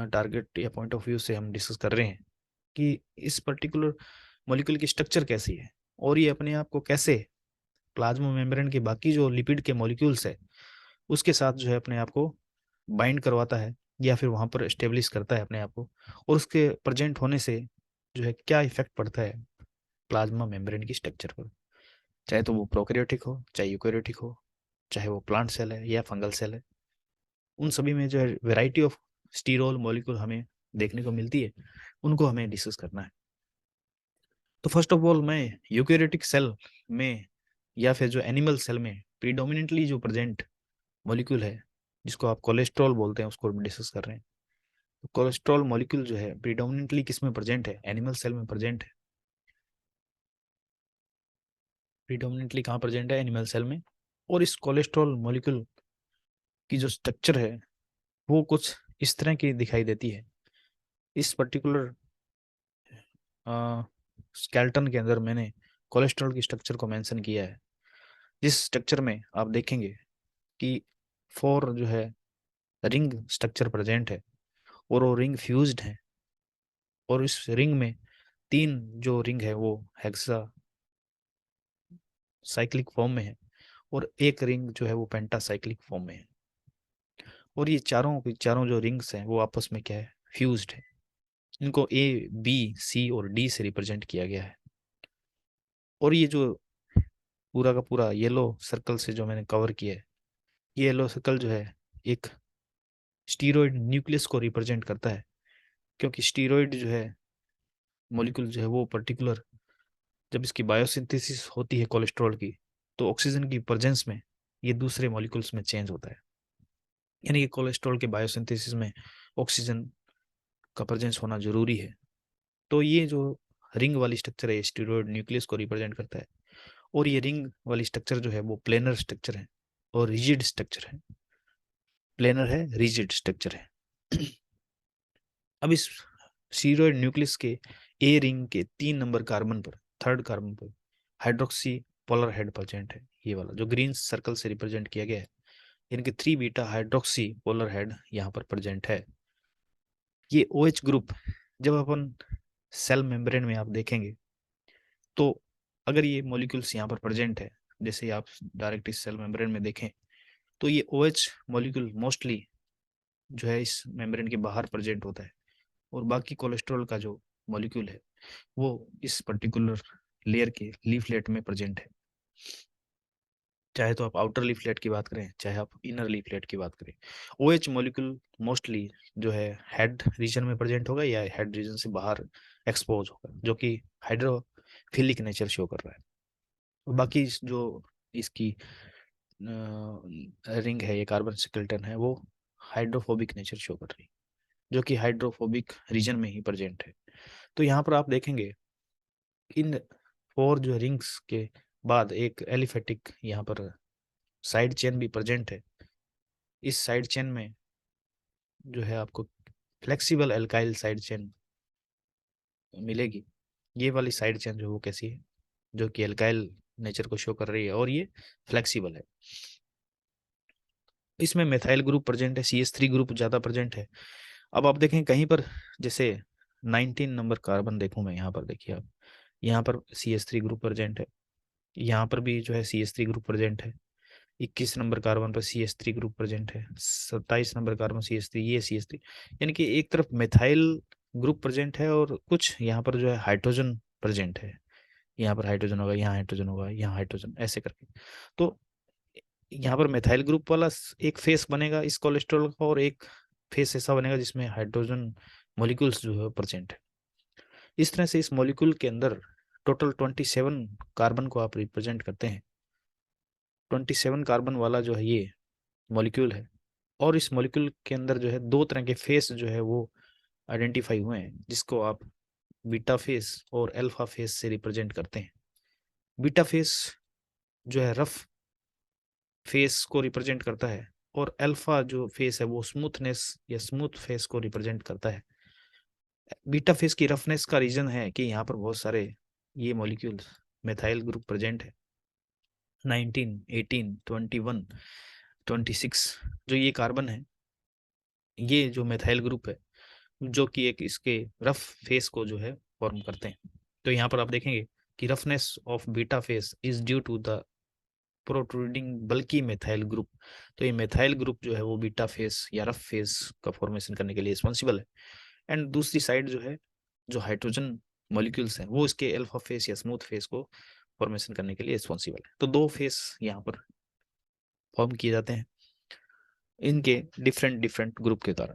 टारगेट या पॉइंट ऑफ व्यू से हम डिस्कस कर रहे हैं कि इस पर्टिकुलर मॉलिक्यूल की स्ट्रक्चर कैसी है, और ये अपने आप को कैसे प्लाज्मा मेम्ब्रेन के बाकी जो लिपिड के मॉलिक्यूल्स है उसके साथ जो है अपने आप को बाइंड करवाता है, या फिर वहाँ पर एस्टेब्लिश करता है अपने आप को, और उसके प्रेजेंट होने से जो है क्या इफेक्ट पड़ता है प्लाज्मा मेम्ब्रेन की स्ट्रक्चर पर, चाहे तो वो प्रोकैरियोटिक हो, चाहे यूकैरियोटिक हो, चाहे वो प्लांट सेल है या फंगल सेल है। उन सभी में जो है वेराइटी ऑफ स्टीरोल मॉलिक्यूल हमें देखने को मिलती है, उनको हमें डिस्कस करना है। तो फर्स्ट ऑफ ऑल मैं यूकैरियोटिक सेल में या फिर जो एनिमल सेल में प्रीडोमिनेंटली जो प्रेजेंट मॉलिक्यूल है, जिसको आप कोलेस्ट्रॉल बोलते हैं, उसको डिस्कस कर रहे हैं। तो कोलेस्ट्रॉल मॉलिक्यूल जो है प्रीडोमिनेंटली किस में प्रेजेंट है? एनिमल सेल में प्रेजेंट है। प्रीडोमिनेंटली कहाँ प्रेजेंट है? एनिमल सेल में। और इस कोलेस्ट्रॉल मॉलिक्यूल की जो स्ट्रक्चर है वो कुछ इस तरह की दिखाई देती है। इस पर्टिकुलर स्केलेटन के अंदर मैंने कोलेस्ट्रॉल की स्ट्रक्चर को मेंशन किया है, जिस स्ट्रक्चर में आप देखेंगे कि 4 जो है रिंग स्ट्रक्चर प्रेजेंट है, और वो रिंग फ्यूज्ड है, और इस रिंग में 3 जो रिंग है वो हेक्सा साइक्लिक फॉर्म में है, और एक रिंग जो है वो पेंटा साइक्लिक फॉर्म में है। और ये चारों की चारों जो रिंग्स हैं वो आपस में क्या है? फ्यूज्ड है। इनको A B C और D से रिप्रेजेंट किया गया है। और ये जो पूरा का पूरा येलो सर्कल से जो मैंने कवर किया है, ये येलो सर्कल जो है एक स्टीरॉयड न्यूक्लियस को रिप्रेजेंट करता है, क्योंकि स्टीरॉयड जो है मॉलिक्यूल जो है वो पर्टिकुलर जब इसकी बायोसिंथेसिस होती है कोलेस्ट्रॉल की, तो ऑक्सीजन की प्रेजेंस में ये दूसरे मॉलिक्यूल्स में चेंज होता है। यानी कि कोलेस्ट्रॉल के बायोसिंथेसिस में ऑक्सीजन का प्रेजेंस होना जरूरी है। तो ये जो रिंग वाली स्ट्रक्चर है स्टीरॉयड न्यूक्लियस को रिप्रेजेंट करता है, और ये रिंग वाली स्ट्रक्चर जो है वो प्लेनर स्ट्रक्चर है और रिजिड स्ट्रक्चर है। प्लेनर है, रिजिड स्ट्रक्चर है। अब इस स्टीरॉयड न्यूक्लियस के ए रिंग के 3 नंबर कार्बन पर, थर्ड कार्बन पर हाइड्रोक्सी पोलर हेड प्रेजेंट है, ये वाला जो ग्रीन सर्कल से रिप्रेजेंट किया गया है। इनके 3 बीटा हाइड्रोक्सी पोलर हेड यहाँ पर प्रेजेंट है। ये OH ग्रुप जब अपन सेल मेम्ब्रेन में आप देखेंगे, तो अगर ये मॉलिक्यूल्स यहाँ पर प्रेजेंट है, जैसे आप डायरेक्ट इस सेल मेम्ब्रेन में देखें, तो ये OH मॉलिक्यूल मोस्टली जो है इस मेम्ब्रेन के बाहर प्रेजेंट होता है, और बाकी कोलेस्ट्रॉल का जो मॉलिक्यूल है वो इस पर्टिकुलर लेयर के लीफलेट में प्रेजेंट है। चाहे तो आप आउटर लीफलेट की बात करें, चाहे आप इनर लीफलेट की बात करें, OH मॉलिक्यूल मोस्टली जो है हेड रीजन में प्रेजेंट होगा या हेड रीजन से बाहर एक्सपोज होगा, जो कि हाइड्रोफिलिक नेचर शो कर रहा है। और बाकी जो इसकी रिंग है, ये कार्बन स्केलेटन है, वो हाइड्रोफोबिक नेचर शो कर रही है, जो कि हाइड्रोफोबिक रीजन में ही प्रेजेंट है। तो यहाँ पर आप देखेंगे इन 4 जो रिंग्स के बाद एक एलिफेटिक यहाँ पर साइड चेन भी प्रेजेंट है। इस साइड चेन में जो है आपको फ्लेक्सिबल एल्काइल साइड चेन मिलेगी। ये वाली साइड चेन जो है वो कैसी है? जो कि एल्काइल नेचर को शो कर रही है, और ये फ्लेक्सिबल है। इसमें मेथाइल ग्रुप प्रेजेंट है, CH3 ग्रुप ज्यादा प्रेजेंट है। अब आप देखें कहीं पर, जैसे 19 नंबर कार्बन देखूं मैं, यहाँ पर देखिए आप, यहाँ पर CH3 ग्रुप प्रेजेंट है, यहाँ पर भी जो है CH3 ग्रुप प्रेजेंट है। 21 नंबर कार्बन पर CH3 ग्रुप प्रेजेंट है। 27 नंबर कार्बन CH3, ये CH3। यानी कि एक तरफ मेथाइल ग्रुप प्रेजेंट है, और कुछ यहाँ पर जो है हाइड्रोजन प्रेजेंट है। यहाँ पर हाइड्रोजन होगा, यहाँ हाइड्रोजन होगा, यहाँ हाइड्रोजन, ऐसे करके। तो यहाँ पर मेथाइल ग्रुप वाला एक फेस बनेगा इस कोलेस्ट्रॉल का, और एक फेस ऐसा बनेगा जिसमें हाइड्रोजन मॉलिक्यूल्स जो है प्रेजेंट है। इस तरह से इस मॉलिक्यूल के अंदर टोटल 27 कार्बन को आप रिप्रेजेंट करते हैं। 27 कार्बन वाला जो है ये मॉलिक्यूल है, और इस मॉलिक्यूल के अंदर जो है 2 तरह के फेस जो है वो आइडेंटिफाई हुए हैं, जिसको आप बीटा फेस और अल्फा फेस से रिप्रेजेंट करते हैं। बीटा फेस जो है रफ फेस को रिप्रेजेंट करता है, और अल्फा जो फेस है वो स्मूथनेस या स्मूथ फेस को रिप्रेजेंट करता है। बीटा फेस की रफनेस का रीजन है कि यहाँ पर बहुत सारे ये मॉलिक्यूल मेथाइल ग्रुप प्रेजेंट है। 19, 18, 21, 26 जो ये कार्बन है, ये जो मेथाइल ग्रुप है, जो कि एक इसके रफ फेस को जो है फॉर्म करते हैं। तो यहाँ पर आप देखेंगे कि roughness of beta face is due to the protruding bulky methyl group. तो ये मेथाइल ग्रुप जो है वो बीटा फेस या रफ फेस का फॉर्मेशन करने के लिए रिस्पॉन्सिबल है। एंड दूसरी साइड जो है, जो हाइड्रोजन मॉलिक्यूल्स हैं वो इसके अल्फा फेस या स्मूथ फेस को फॉर्मेशन करने के लिए रिस्पॉन्सिबल है। तो दो फेस यहाँ पर फॉर्म किए जाते हैं इनके डिफरेंट डिफरेंट ग्रुप के द्वारा।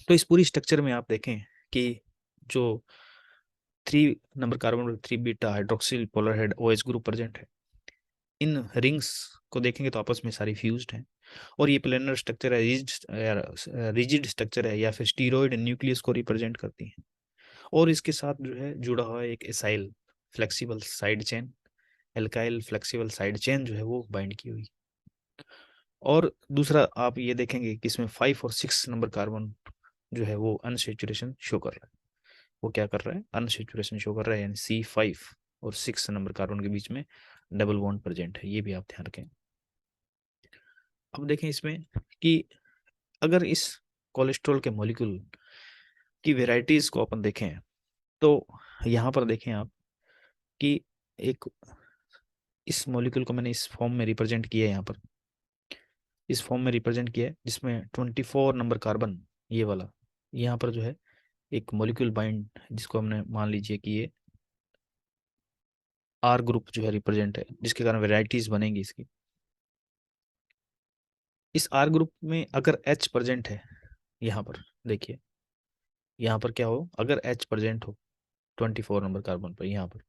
तो इस पूरी स्ट्रक्चर में आप देखें कि जो 3 number carbon 3 beta hydroxyl polar head OH group present है, इन रिंग्स को देखेंगे तो आपस में सारी फ्यूज्ड हैं। और ये प्लेनर स्ट्रक्चर है, रिजिड स्ट्रक्चर है या फिर स्टीरोइड न्यूक्लियस को रिप्रेजेंट करती है। और इसके साथ जो है जुड़ा हुआ है एक acyl flexible side chain, alkyl flexible side chain जो है वो बाइंड की हुई। और दूसरा आप ये देखेंगे कि इसमें 5 और 6 नंबर कार्बन जो है वो अनसेचुरेशन शो कर रहा है। वो क्या कर रहा है, अनसेचुरेशन शो कर रहा है, यानी C5 और 6 नंबर कार्बन के बीच में डबल बॉन्ड प्रेजेंट है। ये भी आप ध्यान रखें। अब देखें इसमें कि अगर इस कोलेस्ट्रॉल के मॉलिक्यूल की वेराइटीज को अपन देखें तो यहाँ पर देखें आप कि एक इस मॉलिक्यूल को मैंने इस फॉर्म में रिप्रेजेंट किया है, यहाँ पर इस फॉर्म में रिप्रेजेंट किया है जिसमें 24 नंबर कार्बन ये वाला यहाँ पर जो है एक मॉलिक्यूल बाइंड, जिसको हमने मान लीजिए कि ये R ग्रुप जो है रिप्रेजेंट है, जिसके कारण वेराइटीज बनेंगी इसकी। इस R ग्रुप में अगर H प्रेजेंट है, यहाँ पर देखिए, यहाँ पर क्या हो, अगर H प्रेजेंट हो 24 नंबर कार्बन पर, यहाँ पर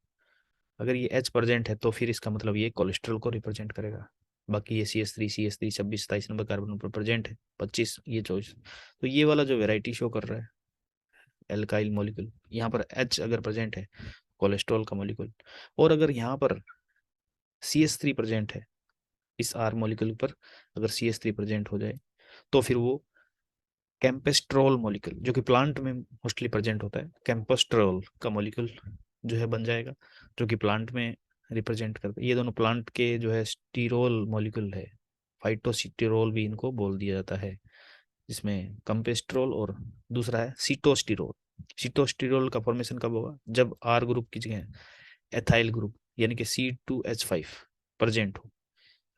अगर ये H प्रेजेंट है तो फिर इसका मतलब ये कोलेस्ट्रॉल को रिप्रेजेंट करेगा। बाकी ये CS3 26 27 नंबर कार्बन पर प्रेजेंट है, 25 ये 24। तो ये वाला जो वेराइटी शो कर रहा है एल्काइल मॉलिक्यूल, यहाँ पर H अगर प्रेजेंट है कोलेस्ट्रॉल का मॉलिक्यूल, और अगर यहाँ पर CS3 प्रेजेंट है इस R मॉलिक्यूल पर, अगर CS3 प्रेजेंट हो जाए तो फिर वो कैंपेस्ट्रोल मॉलिक्यूल, जो कि प्लांट में मोस्टली प्रेजेंट होता है, कैंपेस्ट्रोल का मॉलिक्यूल जो है बन जाएगा, जो कि प्लांट में रिप्रेजेंट करता है। ये दोनों प्लांट के जो है स्टीरोल मॉलिक्यूल है, फाइटोस्टीरोल भी इनको बोल दिया जाता है, जिसमें कंपेस्ट्रोल और दूसरा है सीटोस्टिरोल। सीटोस्टिरोल का फॉर्मेशन कब होगा, जब R ग्रुप की जगह एथाइल ग्रुप यानी कि C2H5 प्रेजेंट हो।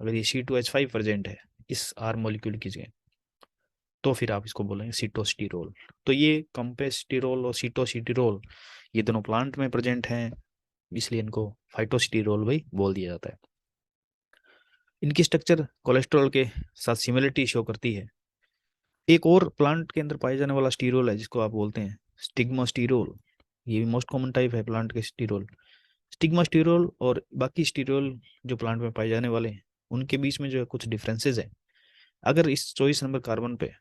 अगर ये C2H5 प्रेजेंट है इस R मॉलिक्यूल की जगह, तो फिर आप इसको बोलेंगे सीटोस्टिरोल। तो ये कंपेस्टिरोल और सीटोस्टिरोल ये दोनों प्लांट में प्रेजेंट हैं, इसलिए इनको फाइटोस्टिरोल भी बोल दिया जाता है। इनकी स्ट्रक्चर कोलेस्ट्रॉल के साथ सिमिलरिटी शो करती है। एक और प्लांट के अंदर पाए जाने वाला स्टीरोल है जिसको आप बोलते हैं स्टिग्मास्टीरोल। ये भी मोस्ट कॉमन टाइप है प्लांट के स्टीरोल। स्टिग्मास्टीरोल और बाकी स्टीरोल जो प्लांट में पाए जाने वाले हैं उनके बीच में जो है कुछ डिफरेंसेस है। अगर इस 24 नंबर कार्बन पे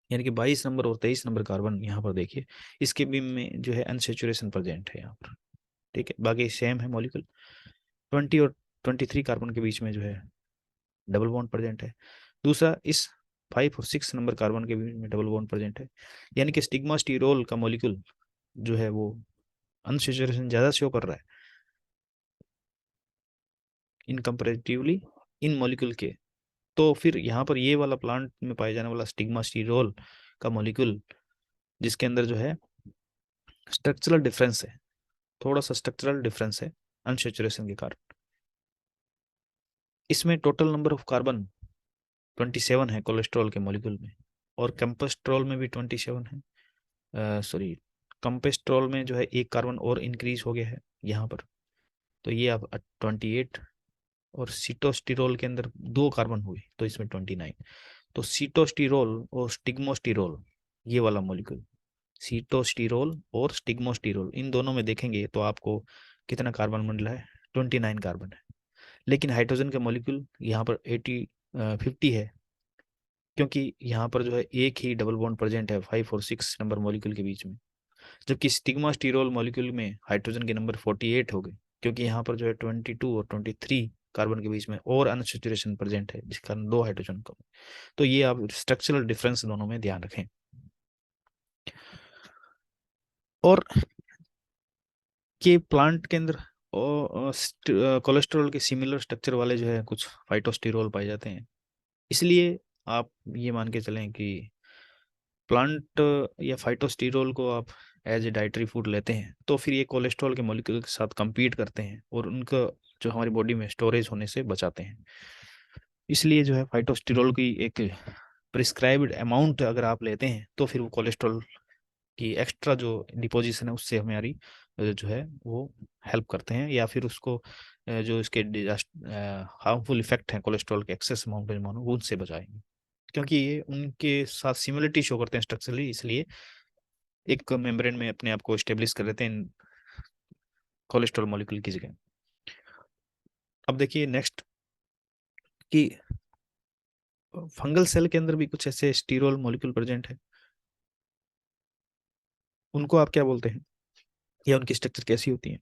यानी कि 22 नंबर और 23 नंबर कार्बन यहाँ पर देखिए, इसके बीच में जो है अनसेचुरेशन प्रेजेंट है यहाँ पर, ठीक है, बाकी सेम है मॉलिक्यूल। 20 और 23 कार्बन के बीच में जो है डबल बॉन्ड प्रेजेंट है। दूसरा, इस 5 और 6 नंबर कार्बन के बीच में डबल बॉन्ड प्रेजेंट है, यानी कि स्टिग्मा स्टीरोल का मॉलिक्यूल जो है वो अनसेचुरेशन ज्यादा शो कर रहा है इन कंपेरेटिवली इन मॉलिक्यूल के। तो फिर यहाँ पर ये वाला प्लांट में पाए जाने वाला स्टिग्मा स्टीरोल का मॉलिक्यूल, जिसके अंदर जो है स्ट्रक्चरल डिफरेंस है, थोड़ा सा स्ट्रक्चरल डिफरेंस है अनसेचुरेशन के कारण। इसमें टोटल नंबर ऑफ कार्बन 27 है कोलेस्ट्रॉल के मॉलिक्यूल में, और कंपेस्ट्रॉल में भी 27 है। सॉरी, कंपेस्ट्रॉल में जो है एक कार्बन और इंक्रीज हो गया है यहाँ पर, तो ये अब 28। और सीटोस्टिरोल के अंदर 2 कार्बन हुए तो इसमें 29। तो सीटोस्टिरोल और स्टिग्मोस्टिरोल ये वाला मॉलिक्यूल, सीटोस्टिरोल और स्टिग्मोस्टिरोल, इन दोनों में देखेंगे तो आपको कितना कार्बन मिल रहा है, 29 कार्बन है। लेकिन हाइड्रोजन के मॉलिक्यूल यहाँ पर 50 है, क्योंकि यहाँ पर जो है एक ही डबल बॉन्ड प्रेजेंट है 5 और 6 नंबर मॉलिक्यूल के बीच में। जबकि स्टिग्मा स्टीरोल मॉलिक्यूल में हाइड्रोजन के नंबर 48 हो गए, क्योंकि यहाँ पर जो है 22 और 23 कार्बन के बीच में और अनसेचुरेशन प्रेजेंट है, जिस कारण 2 हाइड्रोजन कम। तो ये आप स्ट्रक्चरल डिफरेंस दोनों में ध्यान रखें। और के प्लांट के अंदर कोलेस्ट्रॉल के सिमिलर स्ट्रक्चर वाले जो है कुछ फाइटोस्टिरोल पाए जाते हैं। इसलिए आप ये मान के चलें कि प्लांट या फाइटोस्टिरोल को आप एज ए डाइटरी फूड लेते हैं तो फिर ये कोलेस्ट्रॉल के मॉलिक्यूल के साथ compete करते हैं और उनका जो हमारी बॉडी में स्टोरेज होने से बचाते हैं। इसलिए जो है फाइटोस्टेरोल की एक प्रिस्क्राइब्ड अमाउंट अगर आप लेते हैं तो फिर वो कोलेस्ट्रॉल की एक्स्ट्रा जो डिपोजिशन है उससे हमारी जो है वो हेल्प करते हैं, या फिर उसको जो इसके हार्मफुल इफेक्ट हैं कोलेस्ट्रॉल के एक्सेस अमाउंट में मानो वो उनसे बचाएंगे, क्योंकि ये उनके साथ सिमिलरिटी शो करते हैं स्ट्रक्चरली, इसलिए एक मेम्ब्रेन में अपने आप को स्टेब्लिश कर देते हैं कोलेस्ट्रॉल मॉलिक्यूल की जगह। अब देखिए नेक्स्ट कि फंगल सेल के अंदर भी कुछ ऐसे स्टीरोल मॉलिक्यूल प्रेजेंट है, उनको आप क्या बोलते हैं या उनकी स्ट्रक्चर कैसी होती है?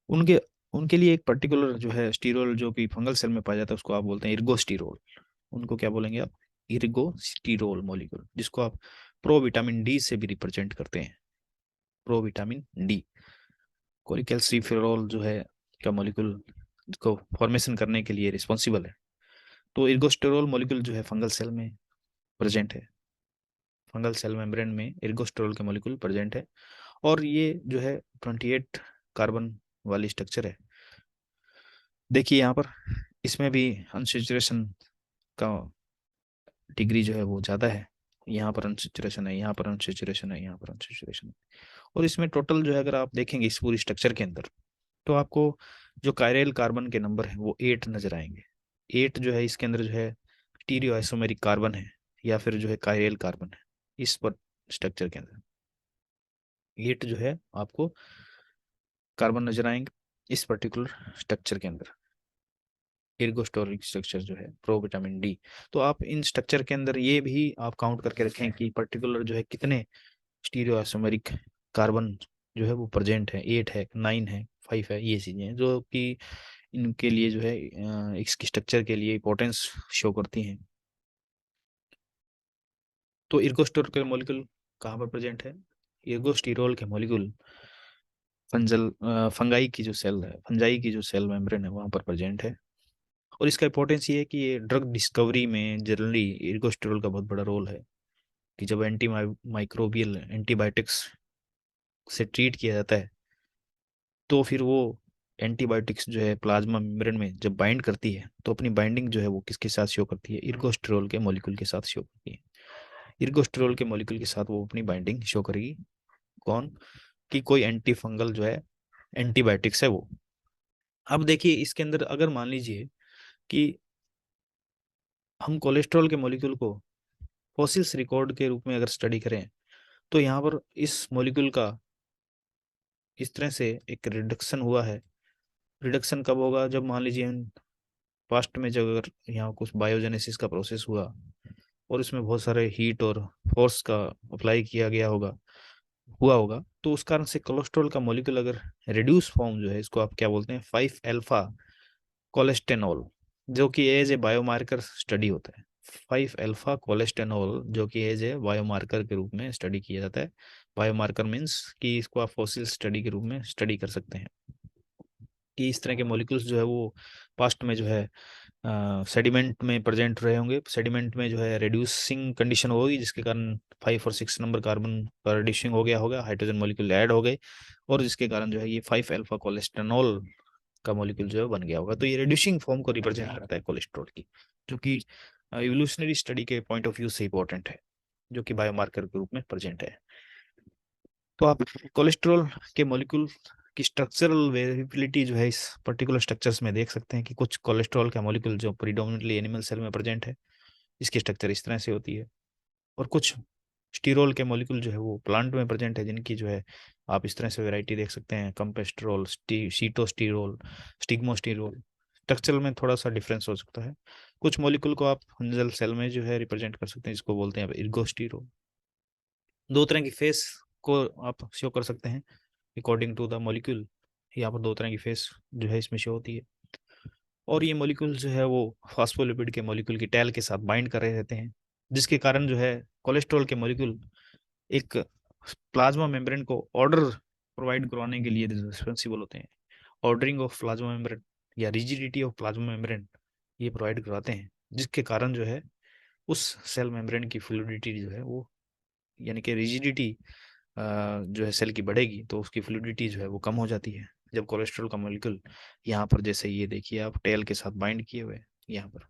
उनके उनके लिए एक पर्टिकुलर जो है स्टीरोल जो कि फंगल सेल में पाया जाता है उसको आप बोलते हैं इर्गोस्टीरोल। उनको क्या बोलेंगे आप? इर्गोस्टीरोल मॉलिक्यूल, जिसको आप प्रो विटामिन डी से भी रिप्रेजेंट करते हैं। प्रो विटामिन डी कोलिकैल्सिफेरॉल जो है का मॉलिक्यूल को फॉर्मेशन करने के लिए रिस्पॉन्सिबल है। तो इर्गोस्टेरोल मॉलिक्यूल जो है फंगल सेल में प्रेजेंट है, फंगल सेल मेम्ब्रेन में इर्गोस्टेरोल के मॉलिक्यूल प्रेजेंट है। और ये जो है 28 कार्बन वाली स्ट्रक्चर है। देखिए यहाँ पर इसमें भी अनसेचुरेशन का डिग्री जो है वो ज़्यादा है। यहाँ पर अनसेचुरेशन है, यहाँ पर अनसेचुरेशन है, यहाँ पर अनसेचुरेशन है। और इसमें टोटल जो है अगर आप देखेंगे इस पूरी स्ट्रक्चर के अंदर तो आपको जो कायरल कार्बन के नंबर है वो 8 नजर आएंगे। 8 जो है इसके अंदर जो है स्टीरियो आइसोमेरिक कार्बन है या फिर जो है कायरल कार्बन है इस पर स्ट्रक्चर के अंदर। 8 जो है आपको कार्बन नजर आएंगे इस पर्टिकुलर स्ट्रक्चर के अंदर, एर्गोस्टोरिक स्ट्रक्चर जो है प्रो विटामिन डी। तो आप इन स्ट्रक्चर के अंदर ये भी आप काउंट करके रखें कि पर्टिकुलर जो है कितने स्टीरियो आइसोमेरिक कार्बन जो है वो प्रेजेंट है, 8 है, 9 है, 5 है। ये चीजें हैं जो कि इनके लिए जो है इसकी स्ट्रक्चर के लिए इंपॉर्टेंस शो करती हैं। तो इर्गोस्टोर के मॉलिक्यूल कहाँ पर प्रेजेंट है? इर्गोस्टिरोल के मॉलिक्यूल फंगाई की जो सेल है, फंजाई की जो सेल मेम्ब्रेन है वहां पर प्रेजेंट है। और इसका इंपॉर्टेंस ये है कि ये ड्रग डिस्कवरी में जनरली इर्गोस्टिरोल का बहुत बड़ा रोल है, कि जब एंटी माइक्रोबियल एंटीबायोटिक्स से ट्रीट किया जाता है तो फिर वो एंटीबायोटिक्स जो है प्लाज्मा मेम्ब्रेन में जब बाइंड करती है तो अपनी बाइंडिंग जो है वो किसके साथ शो करती है? इर्गोस्टिरोल के मॉलिक्यूल के साथ शो करती है। इर्गोस्टिरोल के मॉलिक्यूल के साथ वो अपनी बाइंडिंग शो करेगी। कौन? कि कोई एंटी फंगल जो है एंटीबायोटिक्स है वो। अब देखिए इसके अंदर अगर मान लीजिए कि हम कोलेस्ट्रॉल के मॉलिक्यूल को फॉसिल्स रिकॉर्ड के रूप में अगर स्टडी करें तो यहाँ पर इस मॉलिक्यूल का इस तरह से एक रिडक्शन हुआ है। रिडक्शन कब होगा? जब मान लीजिए पास्ट में जब अगर यहाँ कुछ बायोजेनेसिस का प्रोसेस हुआ और इसमें बहुत सारे हीट और फोर्स का अप्लाई किया गया होगा, हुआ होगा, तो उस कारण से कोलेस्ट्रॉल का मॉलिक्यूल अगर रिड्यूस फॉर्म जो है इसको आप क्या बोलते हैं? 5 अल्फा कोलेस्टेनॉल, जो कि एज ए बायोमार्कर स्टडी होता है। 5 अल्फा कोलेस्टेनॉल जो कि एज ए बायोमार्कर के रूप में स्टडी किया जाता है। बायोमार्कर मीन्स कि इसको आप फॉसिल स्टडी के रूप में स्टडी कर सकते हैं कि इस तरह के मॉलिक्यूल्स जो है वो पास्ट में जो है सेडिमेंट में प्रेजेंट रहे होंगे। सेडिमेंट में जो है रिड्यूसिंग कंडीशन होगी जिसके कारण 5 और 6 नंबर कार्बन का रिड्यूसिंग हो गया होगा, हाइड्रोजन मॉलिक्यूल ऐड हो गए और जिसके कारण जो है ये 5 अल्फा कोलेस्टेनॉल का मॉलिक्यूल जो है बन गया होगा। तो ये रिड्यूसिंग फॉर्म को रिप्रेजेंट करता है कोलेस्ट्रॉल की, जो कि इवोल्यूशनरी स्टडी के पॉइंट ऑफ व्यू से इंपॉर्टेंट है, जो कि बायोमार्कर के रूप में प्रेजेंट है। तो आप कोलेस्ट्रॉल के मॉलिक्यूल की स्ट्रक्चरल वेरिएबिलिटी जो है इस पर्टिकुलर स्ट्रक्चर्स में देख सकते हैं कि कुछ कोलेस्ट्रॉल का मॉलिक्यूल जो प्रीडोमिनेटली एनिमल सेल में प्रेजेंट है इसकी स्ट्रक्चर इस तरह से होती है, और कुछ स्टीरोल के मॉलिक्यूल जो है वो प्लांट में प्रेजेंट है जिनकी जो है आप इस तरह से वैरायटी देख सकते हैं: कंपेस्ट्रोल, शीटोस्टीरोल, स्टिग्मोस्टीरोल। स्ट्रक्चर में थोड़ा सा डिफरेंस हो सकता है। कुछ मॉलिक्यूल को आप फंजल सेल में जो है रिप्रेजेंट कर सकते हैं जिसको बोलते हैं इर्गोस्टीरोल। दो तरह की फेस को आप शो कर सकते हैं अकॉर्डिंग टू द मॉलिक्यूल। यहाँ पर दो तरह की फेस जो है इसमें शो होती है। और ये मॉलिक्यूल जो है वो फास्फोलिपिड के मॉलिक्यूल की टैल के साथ बाइंड कर रहे रहते हैं, जिसके कारण जो है कोलेस्ट्रॉल के मॉलिक्यूल एक प्लाज्मा मेम्ब्रेन को ऑर्डर प्रोवाइड करवाने के लिए रिस्पॉन्सिबल होते हैं। ऑर्डरिंग ऑफ प्लाज्मा मेम्ब्रेन या रिजिडिटी ऑफ प्लाज्मा मेम्ब्रेन ये प्रोवाइड करवाते हैं, जिसके कारण जो है उस सेल मेम्ब्रेन की फ्लूइडिटी जो है वो, यानी कि रिजिडिटी जो है सेल की बढ़ेगी तो उसकी फ्लूइडिटी जो है वो कम हो जाती है। जब कोलेस्ट्रॉल का मॉलिक्यूल यहाँ पर, जैसे ये देखिए आप, टेल के साथ बाइंड किए हुए हैं, यहाँ पर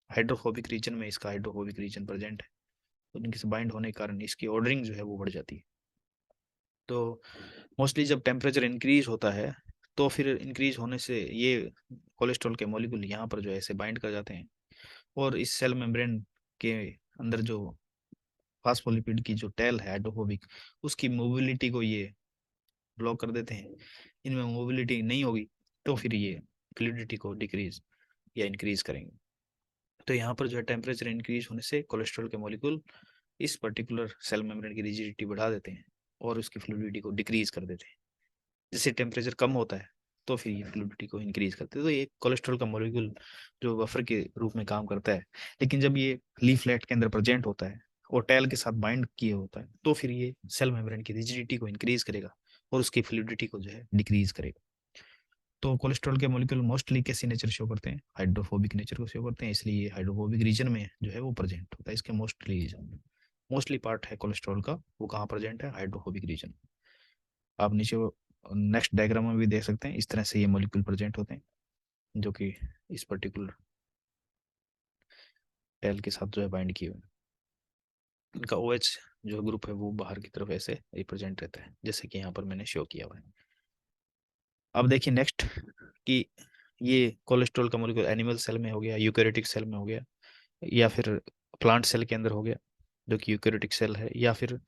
हाइड्रोफोबिक रीजन में इसका हाइड्रोफोबिक रीजन प्रेजेंट है, तो इनके से बाइंड होने के कारण इसकी ऑर्डरिंग जो है वो बढ़ जाती है। तो मोस्टली जब टेम्परेचर इंक्रीज होता है तो फिर इंक्रीज होने से ये कोलेस्ट्रॉल के मॉलिक्यूल यहाँ पर जो है ऐसे बाइंड कर जाते हैं, और इस सेल मेम्ब्रेन के अंदर जो फास्फोलिपिड की जो टेल है हाइड्रोफोबिक, उसकी मोबिलिटी को ये ब्लॉक कर देते हैं। इनमें मोबिलिटी नहीं होगी तो फिर ये फ्लूइडिटी को डिक्रीज या इंक्रीज करेंगे। तो यहाँ पर जो है टेम्परेचर इंक्रीज होने से कोलेस्ट्रॉल के मॉलिक्यूल इस पर्टिकुलर सेल मेम्ब्रेन की रिजिडिटी बढ़ा देते हैं और उसकी फ्लूइडिटी को डिक्रीज कर देते हैं। जैसे टेम्परेचर कम होता है तो फिर ये फ्लूइडिटी को इंक्रीज करते हैं। तो ये कोलेस्ट्रॉल का मॉलिक्यूल जो बफर के रूप में काम करता है, लेकिन जब ये लीफलेट के अंदर प्रेजेंट होता है और टेल के साथ बाइंड किए होता है तो फिर ये सेल मेम्ब्रेन की रिजिडिटी को इंक्रीज करेगा और उसकी फ्लूइडिटी को जो है डिक्रीज करेगा। तो कोलेस्ट्रॉल के मॉलिक्यूल मोस्टली कैसी नेचर शो करते हैं, हाइड्रोफोबिक नेचर को शो करते हैं, इसलिए ये हाइड्रोफोबिक रीजन में जो है वो प्रेजेंट होता है। इसके मोस्टली रीजन, मोस्टली पार्ट है कोलेस्ट्रॉल का, वो कहाँ प्रेजेंट है, हाइड्रोफोबिक रीजन। आप नीचे नेक्स्ट डायग्राम में भी देख सकते हैं, इस तरह से ये मॉलिक्यूल प्रेजेंट होते हैं जो कि इस पर्टिकुलर टेल के साथ जो है बाइंड किए हुए हैं। इनका OH जो ग्रुप है वो बाहर की तरफ ऐसे रिप्रेजेंट रहता है, जैसे कि यहाँ पर मैंने शो किया हुआ है। अब देखिए नेक्स्ट कि ये कोलेस्ट्रॉल का मॉलिक्यूल एनिमल सेल में हो गया, यूकेरियोटिक सेल में हो गया, या फिर प्लांट सेल के अंदर हो गया जो कि यूकेरियोटिक सेल है, या फिर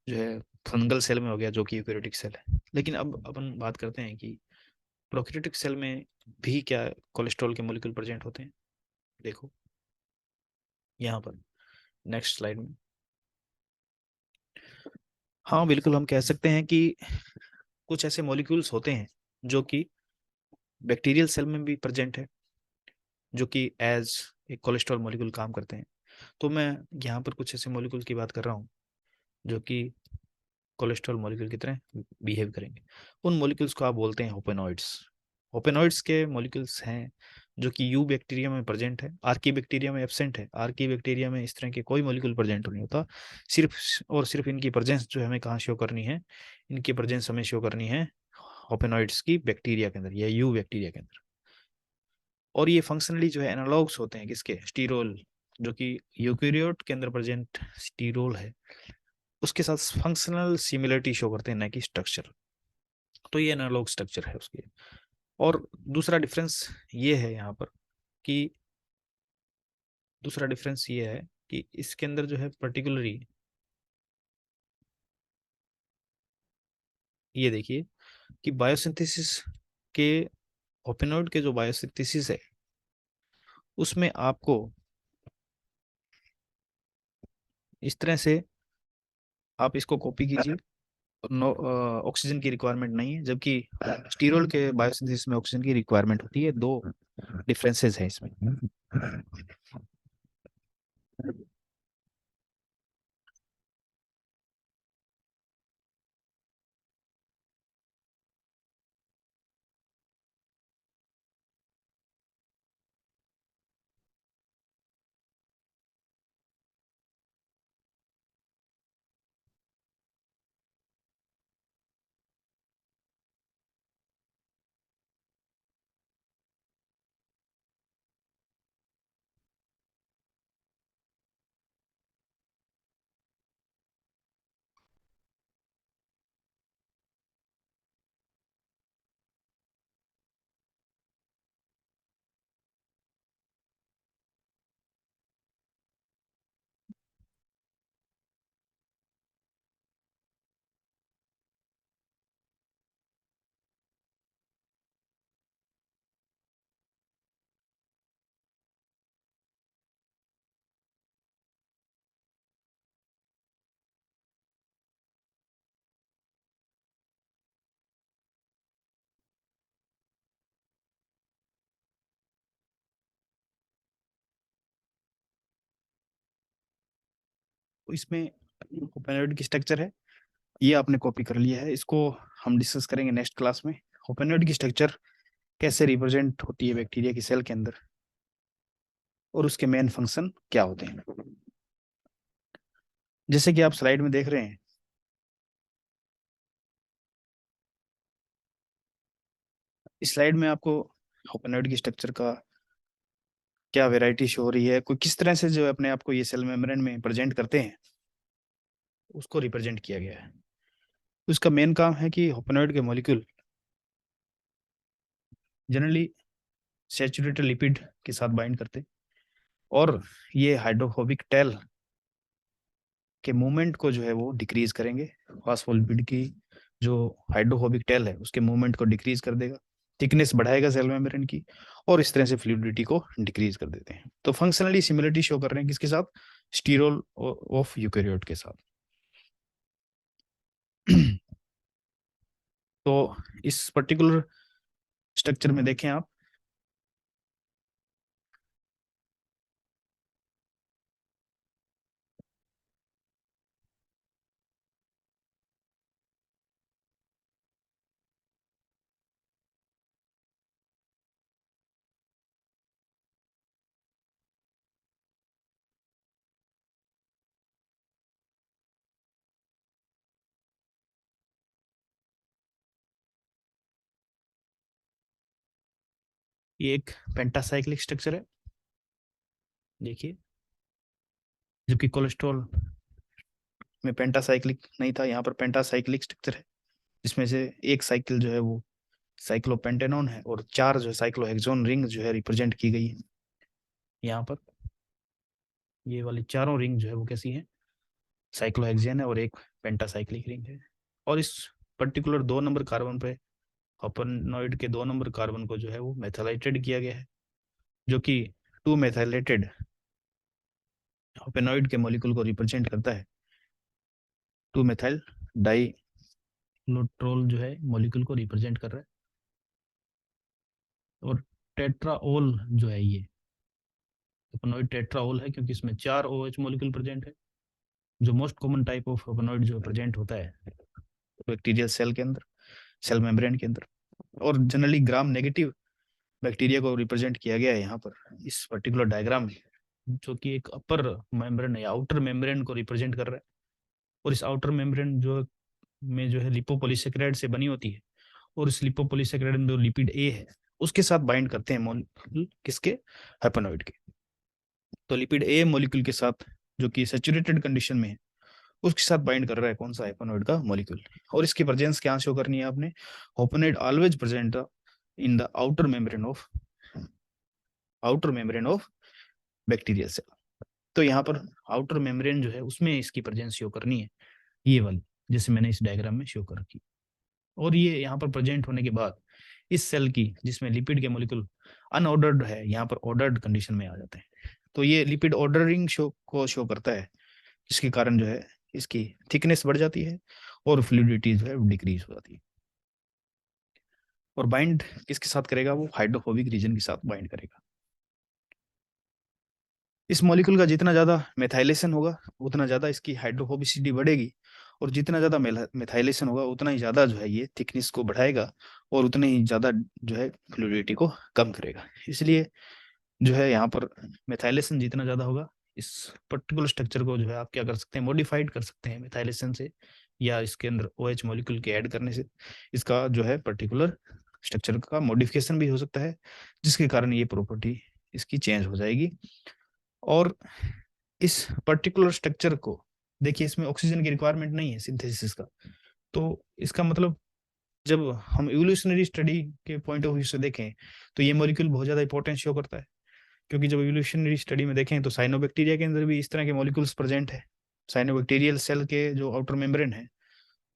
जो है फंगल सेल में हो गया जो कि यूकेरियोटिक सेल है। लेकिन अब अपन बात करते हैं कि प्रोकैरियोटिक सेल में भी क्या कोलेस्ट्रॉल के मॉलिक्यूल प्रेजेंट होते हैं। देखो यहाँ पर नेक्स्ट स्लाइड में, हाँ बिल्कुल हम कह सकते हैं कि कुछ ऐसे मॉलिक्यूल्स होते हैं जो कि बैक्टीरियल सेल में भी प्रेजेंट है, जो कि एज एक कोलेस्ट्रॉल मॉलिक्यूल काम करते हैं। तो मैं यहाँ पर कुछ ऐसे मॉलिक्यूल की बात कर रहा हूँ जो कि कोलेस्ट्रॉल मॉलिक्यूल की तरह बिहेव करेंगे। उन मॉलिक्यूल्स को आप बोलते हैं होपेनॉइड्स। होपेनॉइड्स के मॉलिक्यूल्स हैं जो कि यू बैक्टीरिया में प्रेजेंट है, आर्की बैक्टीरिया में एब्सेंट है। आर्की बैक्टीरिया में इस तरह के कोई मॉलिक्यूल प्रेजेंट नहीं होता। सिर्फ और सिर्फ इनकी प्रेजेंस जो हमें कहाँ शो करनी है, इनकी प्रेजेंस हमें शो करनी है होपेनॉइड्स की बैक्टीरिया के अंदर या यू बैक्टीरिया के अंदर। और ये फंक्शनली जो है एनालॉग्स होते हैं किसके, स्टीरोल, जो कि यूकेरियोट के अंदर प्रेजेंट स्टीरोल है उसके साथ फंक्शनल सिमिलरिटी शो करते हैं, ना कि स्ट्रक्चर। तो ये एनालॉग स्ट्रक्चर है उसके। और दूसरा डिफरेंस ये है यहाँ पर कि दूसरा डिफरेंस ये है कि इसके अंदर जो है पर्टिकुलरली ये देखिए कि बायोसिंथेसिस के, ओपेनॉइड के जो बायोसिंथेसिस है उसमें आपको इस तरह से, आप इसको कॉपी कीजिए, नो ऑक्सीजन की रिक्वायरमेंट नहीं है, जबकि स्टीरोल के बायोसिंथेसिस में ऑक्सीजन की रिक्वायरमेंट होती है। दो डिफरेंसेस हैं इसमें। तो इसमें ओपेनॉइड की स्ट्रक्चर है, ये आपने कॉपी कर लिया है, इसको हम डिस्कस करेंगे नेक्स्ट क्लास में। ओपेनॉइड की स्ट्रक्चर कैसे रिप्रेजेंट होती है बैक्टीरिया की सेल के अंदर और उसके मेन फंक्शन क्या होते हैं। जैसे कि आप स्लाइड में देख रहे हैं, इस स्लाइड में आपको ओपेनॉइड की स्ट्रक्चर का क्या वैरायटी शो हो रही है, कोई किस तरह से जो है अपने आप को ये सेल मेम्ब्रेन में प्रेजेंट करते हैं, उसको रिप्रेजेंट किया गया है। उसका मेन काम है कि ओपेनॉइड के मॉलिक्यूल जनरली सैचुरेटेड लिपिड के साथ बाइंड करते हैं, और ये हाइड्रोफोबिक टेल के मूवमेंट को जो है वो डिक्रीज करेंगे। फॉस्फोलिपिड की जो हाइड्रोफोबिक टेल है उसके मूवमेंट को डिक्रीज कर देगा, थिकनेस बढ़ाएगा सेल मेम्ब्रेन की, और इस तरह से फ्लूइडिटी को डिक्रीज कर देते हैं। तो फंक्शनली सिमिलरिटी शो कर रहे हैं किसके साथ, स्टीरोल ऑफ यूकेरियोट के साथ। तो इस पर्टिकुलर स्ट्रक्चर में देखें आप, ये एक पेंटासाइक्लिक स्ट्रक्चर है, देखिए, जबकि कोलेस्ट्रॉल में पेंटासाइक्लिक नहीं था, यहाँ पर पेंटासाइक्लिक स्ट्रक्चर है, जिसमें से एक साइकिल जो है वो साइक्लोपेंटेनॉन है, और चार जो है साइक्लोहेक्सोन रिंग जो है रिप्रेजेंट की गई है यहाँ पर। ये वाली चारों रिंग जो है वो कैसी है, साइक्लोहेक्सेन है, और एक पेंटासाइक्लिक रिंग है। और इस पर्टिकुलर 2 नंबर कार्बन पे ओपेनॉइड के 2 नंबर कार्बन को जो है वो मेथाइलेटेड किया गया है, जो कि 2 मेथाइलेटेड ओपेनॉइड के मॉलिक्यूल को रिप्रेजेंट करता है। 2 मेथाइल डाइलोट्रोल जो है मॉलिक्यूल को रिप्रेजेंट कर रहा है। और टेट्राओल जो है ये ओपेनॉइड टेट्राओल है, क्योंकि इसमें 4 OH मॉलिक्यूल प्रेजेंट है, जो मोस्ट कॉमन टाइप ऑफ ओपेनॉइड जो प्रेजेंट होता है बैक्टीरियल सेल के अंदर, सेल मेम्ब्रेन के अंदर। और जनरली ग्राम नेगेटिव बैक्टीरिया को रिप्रेजेंट किया गया है यहाँ पर इस पर्टिकुलर डायग्राम में, जो कि एक अपर मेम्ब्रेन या आउटर मेम्ब्रेन को रिप्रेजेंट कर रहा है। और इस आउटर मेम्ब्रेन जो है लिपोपॉलीसेकेराइड से बनी होती है, और इस लिपोपॉलीसेकेराइड में जो लिपिड ए है उसके साथ बाइंड करते हैं मॉलिक्यूल किसके, हेपेनॉइड के। तो लिपिड ए मॉलिक्यूल के साथ, जो कि सैचुरेटेड कंडीशन में है, उसके साथ बाइंड कर रहा है कौन सा, हेपेनॉइड का मॉलिक्यूल। और इसकी प्रेजेंस क्या शो करनी है आपने, hopanoid always present in the outer membrane of bacterial cell. तो यहाँ पर आउटर मेम्ब्रेन जो है उसमें इसकी प्रेजेंस शो करनी है, ये वाली, जैसे मैंने इस डायग्राम में शो कर रखी। और ये यहाँ पर प्रेजेंट होने के बाद इस सेल की, जिसमें लिपिड के मॉलिक्यूल अनऑर्डर्ड है, यहाँ पर ऑर्डर्ड कंडीशन में आ जाते हैं। तो ये लिपिड ऑर्डरिंग शो करता है, जिसके कारण जो है इसकी थिकनेस बढ़ जाती है और फ्लूइडिटी जो है डिक्रीज हो जाती है। और बाइंड किसके साथ करेगा, वो हाइड्रोफोबिक रीजन के साथ बाइंड करेगा। इस मॉलिक्यूल का जितना ज्यादा मेथाइलेशन होगा उतना ज्यादा इसकी हाइड्रोफोबिसिटी बढ़ेगी, और जितना ज्यादा मेथाइलेशन होगा उतना ही ज्यादा जो है ये थिकनेस को बढ़ाएगा, और उतने ही ज्यादा जो है फ्लूइडिटी को कम करेगा। इसलिए जो है यहाँ पर मेथाइलेशन जितना ज्यादा होगा, इस पर्टिकुलर स्ट्रक्चर को जो है आप क्या कर सकते हैं, मॉडिफाइड कर सकते हैं मेथाइलेशन से, या इसके अंदर OH मॉलिक्यूल के ऐड करने से इसका जो है पर्टिकुलर स्ट्रक्चर का मॉडिफिकेशन भी हो सकता है, जिसके कारण ये प्रॉपर्टी इसकी चेंज हो जाएगी। और इस पर्टिकुलर स्ट्रक्चर को देखिए, इसमें ऑक्सीजन की रिक्वायरमेंट नहीं है सिंथेसिस का। तो इसका मतलब जब हम इवोल्यूशनरी स्टडी के पॉइंट ऑफ व्यू से देखें तो ये मॉलिक्यूल बहुत ज्यादा इंपॉर्टेंस शो करता है, क्योंकि जब इवोल्यूशनरी स्टडी में देखें तो साइनोबैक्टीरिया के अंदर भी इस तरह के मॉलिक्यूल्स प्रेजेंट है। साइनोबैक्टीरियल सेल के जो आउटर मेम्ब्रेन है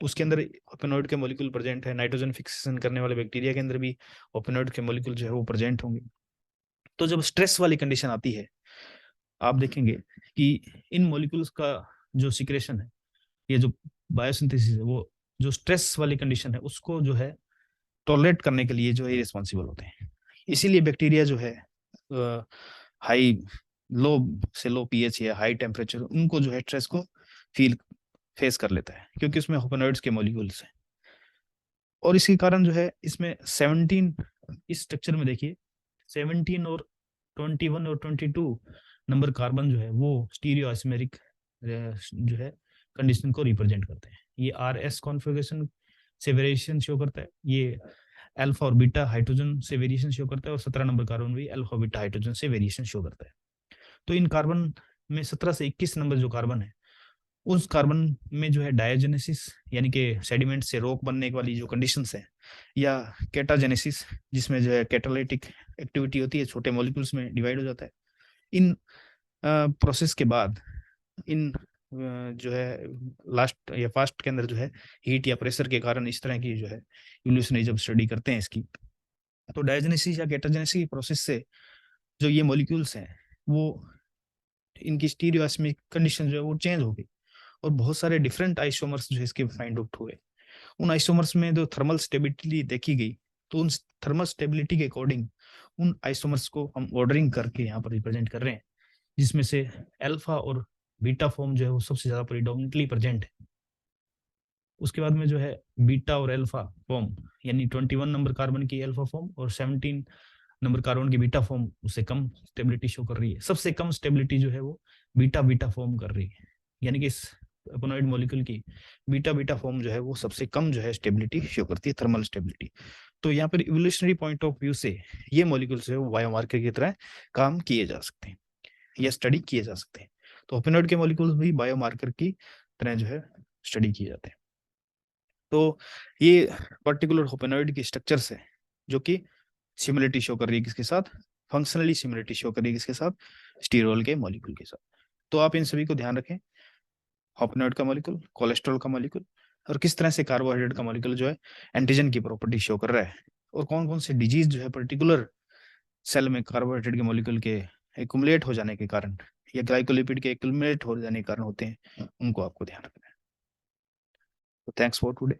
उसके अंदर ओपेनॉइड के मॉलिक्यूल प्रेजेंट है। नाइट्रोजन फिक्सेशन करने वाले बैक्टीरिया के अंदर भी ओपेनॉइड के मॉलिक्यूल जो है वो प्रेजेंट होंगे। तो जब स्ट्रेस वाली कंडीशन आती है, आप देखेंगे कि इन मॉलिक्यूल्स का जो सिक्रेशन है, ये जो बायोसिंथेसिस है, वो जो स्ट्रेस वाली कंडीशन है उसको जो है टॉलरेट करने के लिए जो है रिस्पॉन्सिबल होते हैं। इसीलिए बैक्टीरिया जो है हाई लो से लो पीएच या हाई टेम्परेचर, उनको जो है स्ट्रेस को फील फेस कर लेता है, क्योंकि उसमें होपेनॉइड्स के मॉलिक्यूल्स हैं। और इसी कारण जो है इसमें 17, इस स्ट्रक्चर में देखिए 17 और 21 और 22 नंबर कार्बन जो है वो स्टीरियो आइसोमेरिक जो है कंडीशन को रिप्रेजेंट करते हैं। ये RS कॉन्फ़िगरेशन से वेरिएशन शो करता है, ये अल्फा और बीटा हाइड्रोजन से वेरिएशन शो करता है, और 17 नंबर कार्बन भी अल्फा बीटा हाइड्रोजन से वेरिएशन शो करता है। तो इन कार्बन में 17 से 21 नंबर जो कार्बन है, उस कार्बन में जो है डायोजेनेसिस यानी कि सेडिमेंट से रॉक बनने वाली जो कंडीशंस है, या कैटाजेनेसिस जिसमें जो है कैटालिटिक एक्टिविटी होती है, छोटे मॉलिक्यूल्स में डिवाइड हो जाता है। इन प्रोसेस के बाद इन जो है लास्ट या फास्ट के अंदर जो है हीट या प्रेशर के कारण इस तरह की जो है इवोल्यूशनरी जब स्टडी करते हैं इसकी, तो डायोजेनेसिस या कैटाजेनेसिस प्रोसेस से जो ये मॉलिक्यूल्स हैं वो इनकी स्टीरियोस्मिक कंडीशन जो है वो चेंज हो गई, और बहुत सारे डिफरेंट आइसोमर्स जो है इसके फाइंड आउट हुए। उन आइसोमर्स में जो थर्मल स्टेबिलिटी देखी गई, तो उन थर्मल स्टेबिलिटी के अकॉर्डिंग उन आइसोमर्स को हम ऑर्डरिंग करके यहाँ पर रिप्रेजेंट कर रहे हैं, जिसमें से अल्फा और बीटा फॉर्म जो है वो सबसे ज्यादा प्रीडोमिनेटली प्रेजेंट है। उसके बाद में जो है बीटा और अल्फा फॉर्म, यानी 21 नंबर कार्बन की अल्फा फॉर्म और 17 नंबर कार्बन की बीटा फॉर्म उससे कम स्टेबिलिटी शो कर रही है। सबसे कम स्टेबिलिटी जो है वो बीटा बीटा फॉर्म कर रही है, यानी कि इस एपोनॉइड मॉलिक्यूल की बीटा बीटा फॉर्म जो है वो सबसे कम जो है स्टेबिलिटी शो करती है, थर्मल स्टेबिलिटी। तो यहाँ पर इवोल्यूशनरी पॉइंट ऑफ व्यू से ये मॉलिक्यूल्स जो है वो बायोमार्कर की तरह काम किए जा सकते हैं या स्टडी किए जा सकते हैं। तो ओपेनॉइड के मॉलिक्यूल्स भी बायोमार्कर की तरह जो है स्टडी किए जाते हैं। तो ये पर्टिकुलर ओपेनॉइड की स्ट्रक्चर्स है जो कि सिमिलरिटी शो कर रही है किसके साथ, फंक्शनली सिमिलरिटी शो कर रही है किसके साथ, स्टीरोल के मॉलिक्यूल के साथ। तो आप इन सभी को ध्यान रखें, होपनॉइड का मॉलिक्यूल, कोलेस्ट्रॉल का मॉलिक्यूल, और किस तरह से कार्बोहाइड्रेट का मॉलिक्यूल जो है एंटीजन की प्रॉपर्टी शो कर रहा है, और कौन कौन से डिजीज जो है पर्टिकुलर सेल में कार्बोहाइड्रेट के मॉलिक्यूल के एक्युमुलेट हो जाने के कारण या ग्लाइकोलिपिड के एक्युमुलेट हो जाने के कारण होते हैं, उनको आपको ध्यान रखना है। तो थैंक्स फॉर टुडे।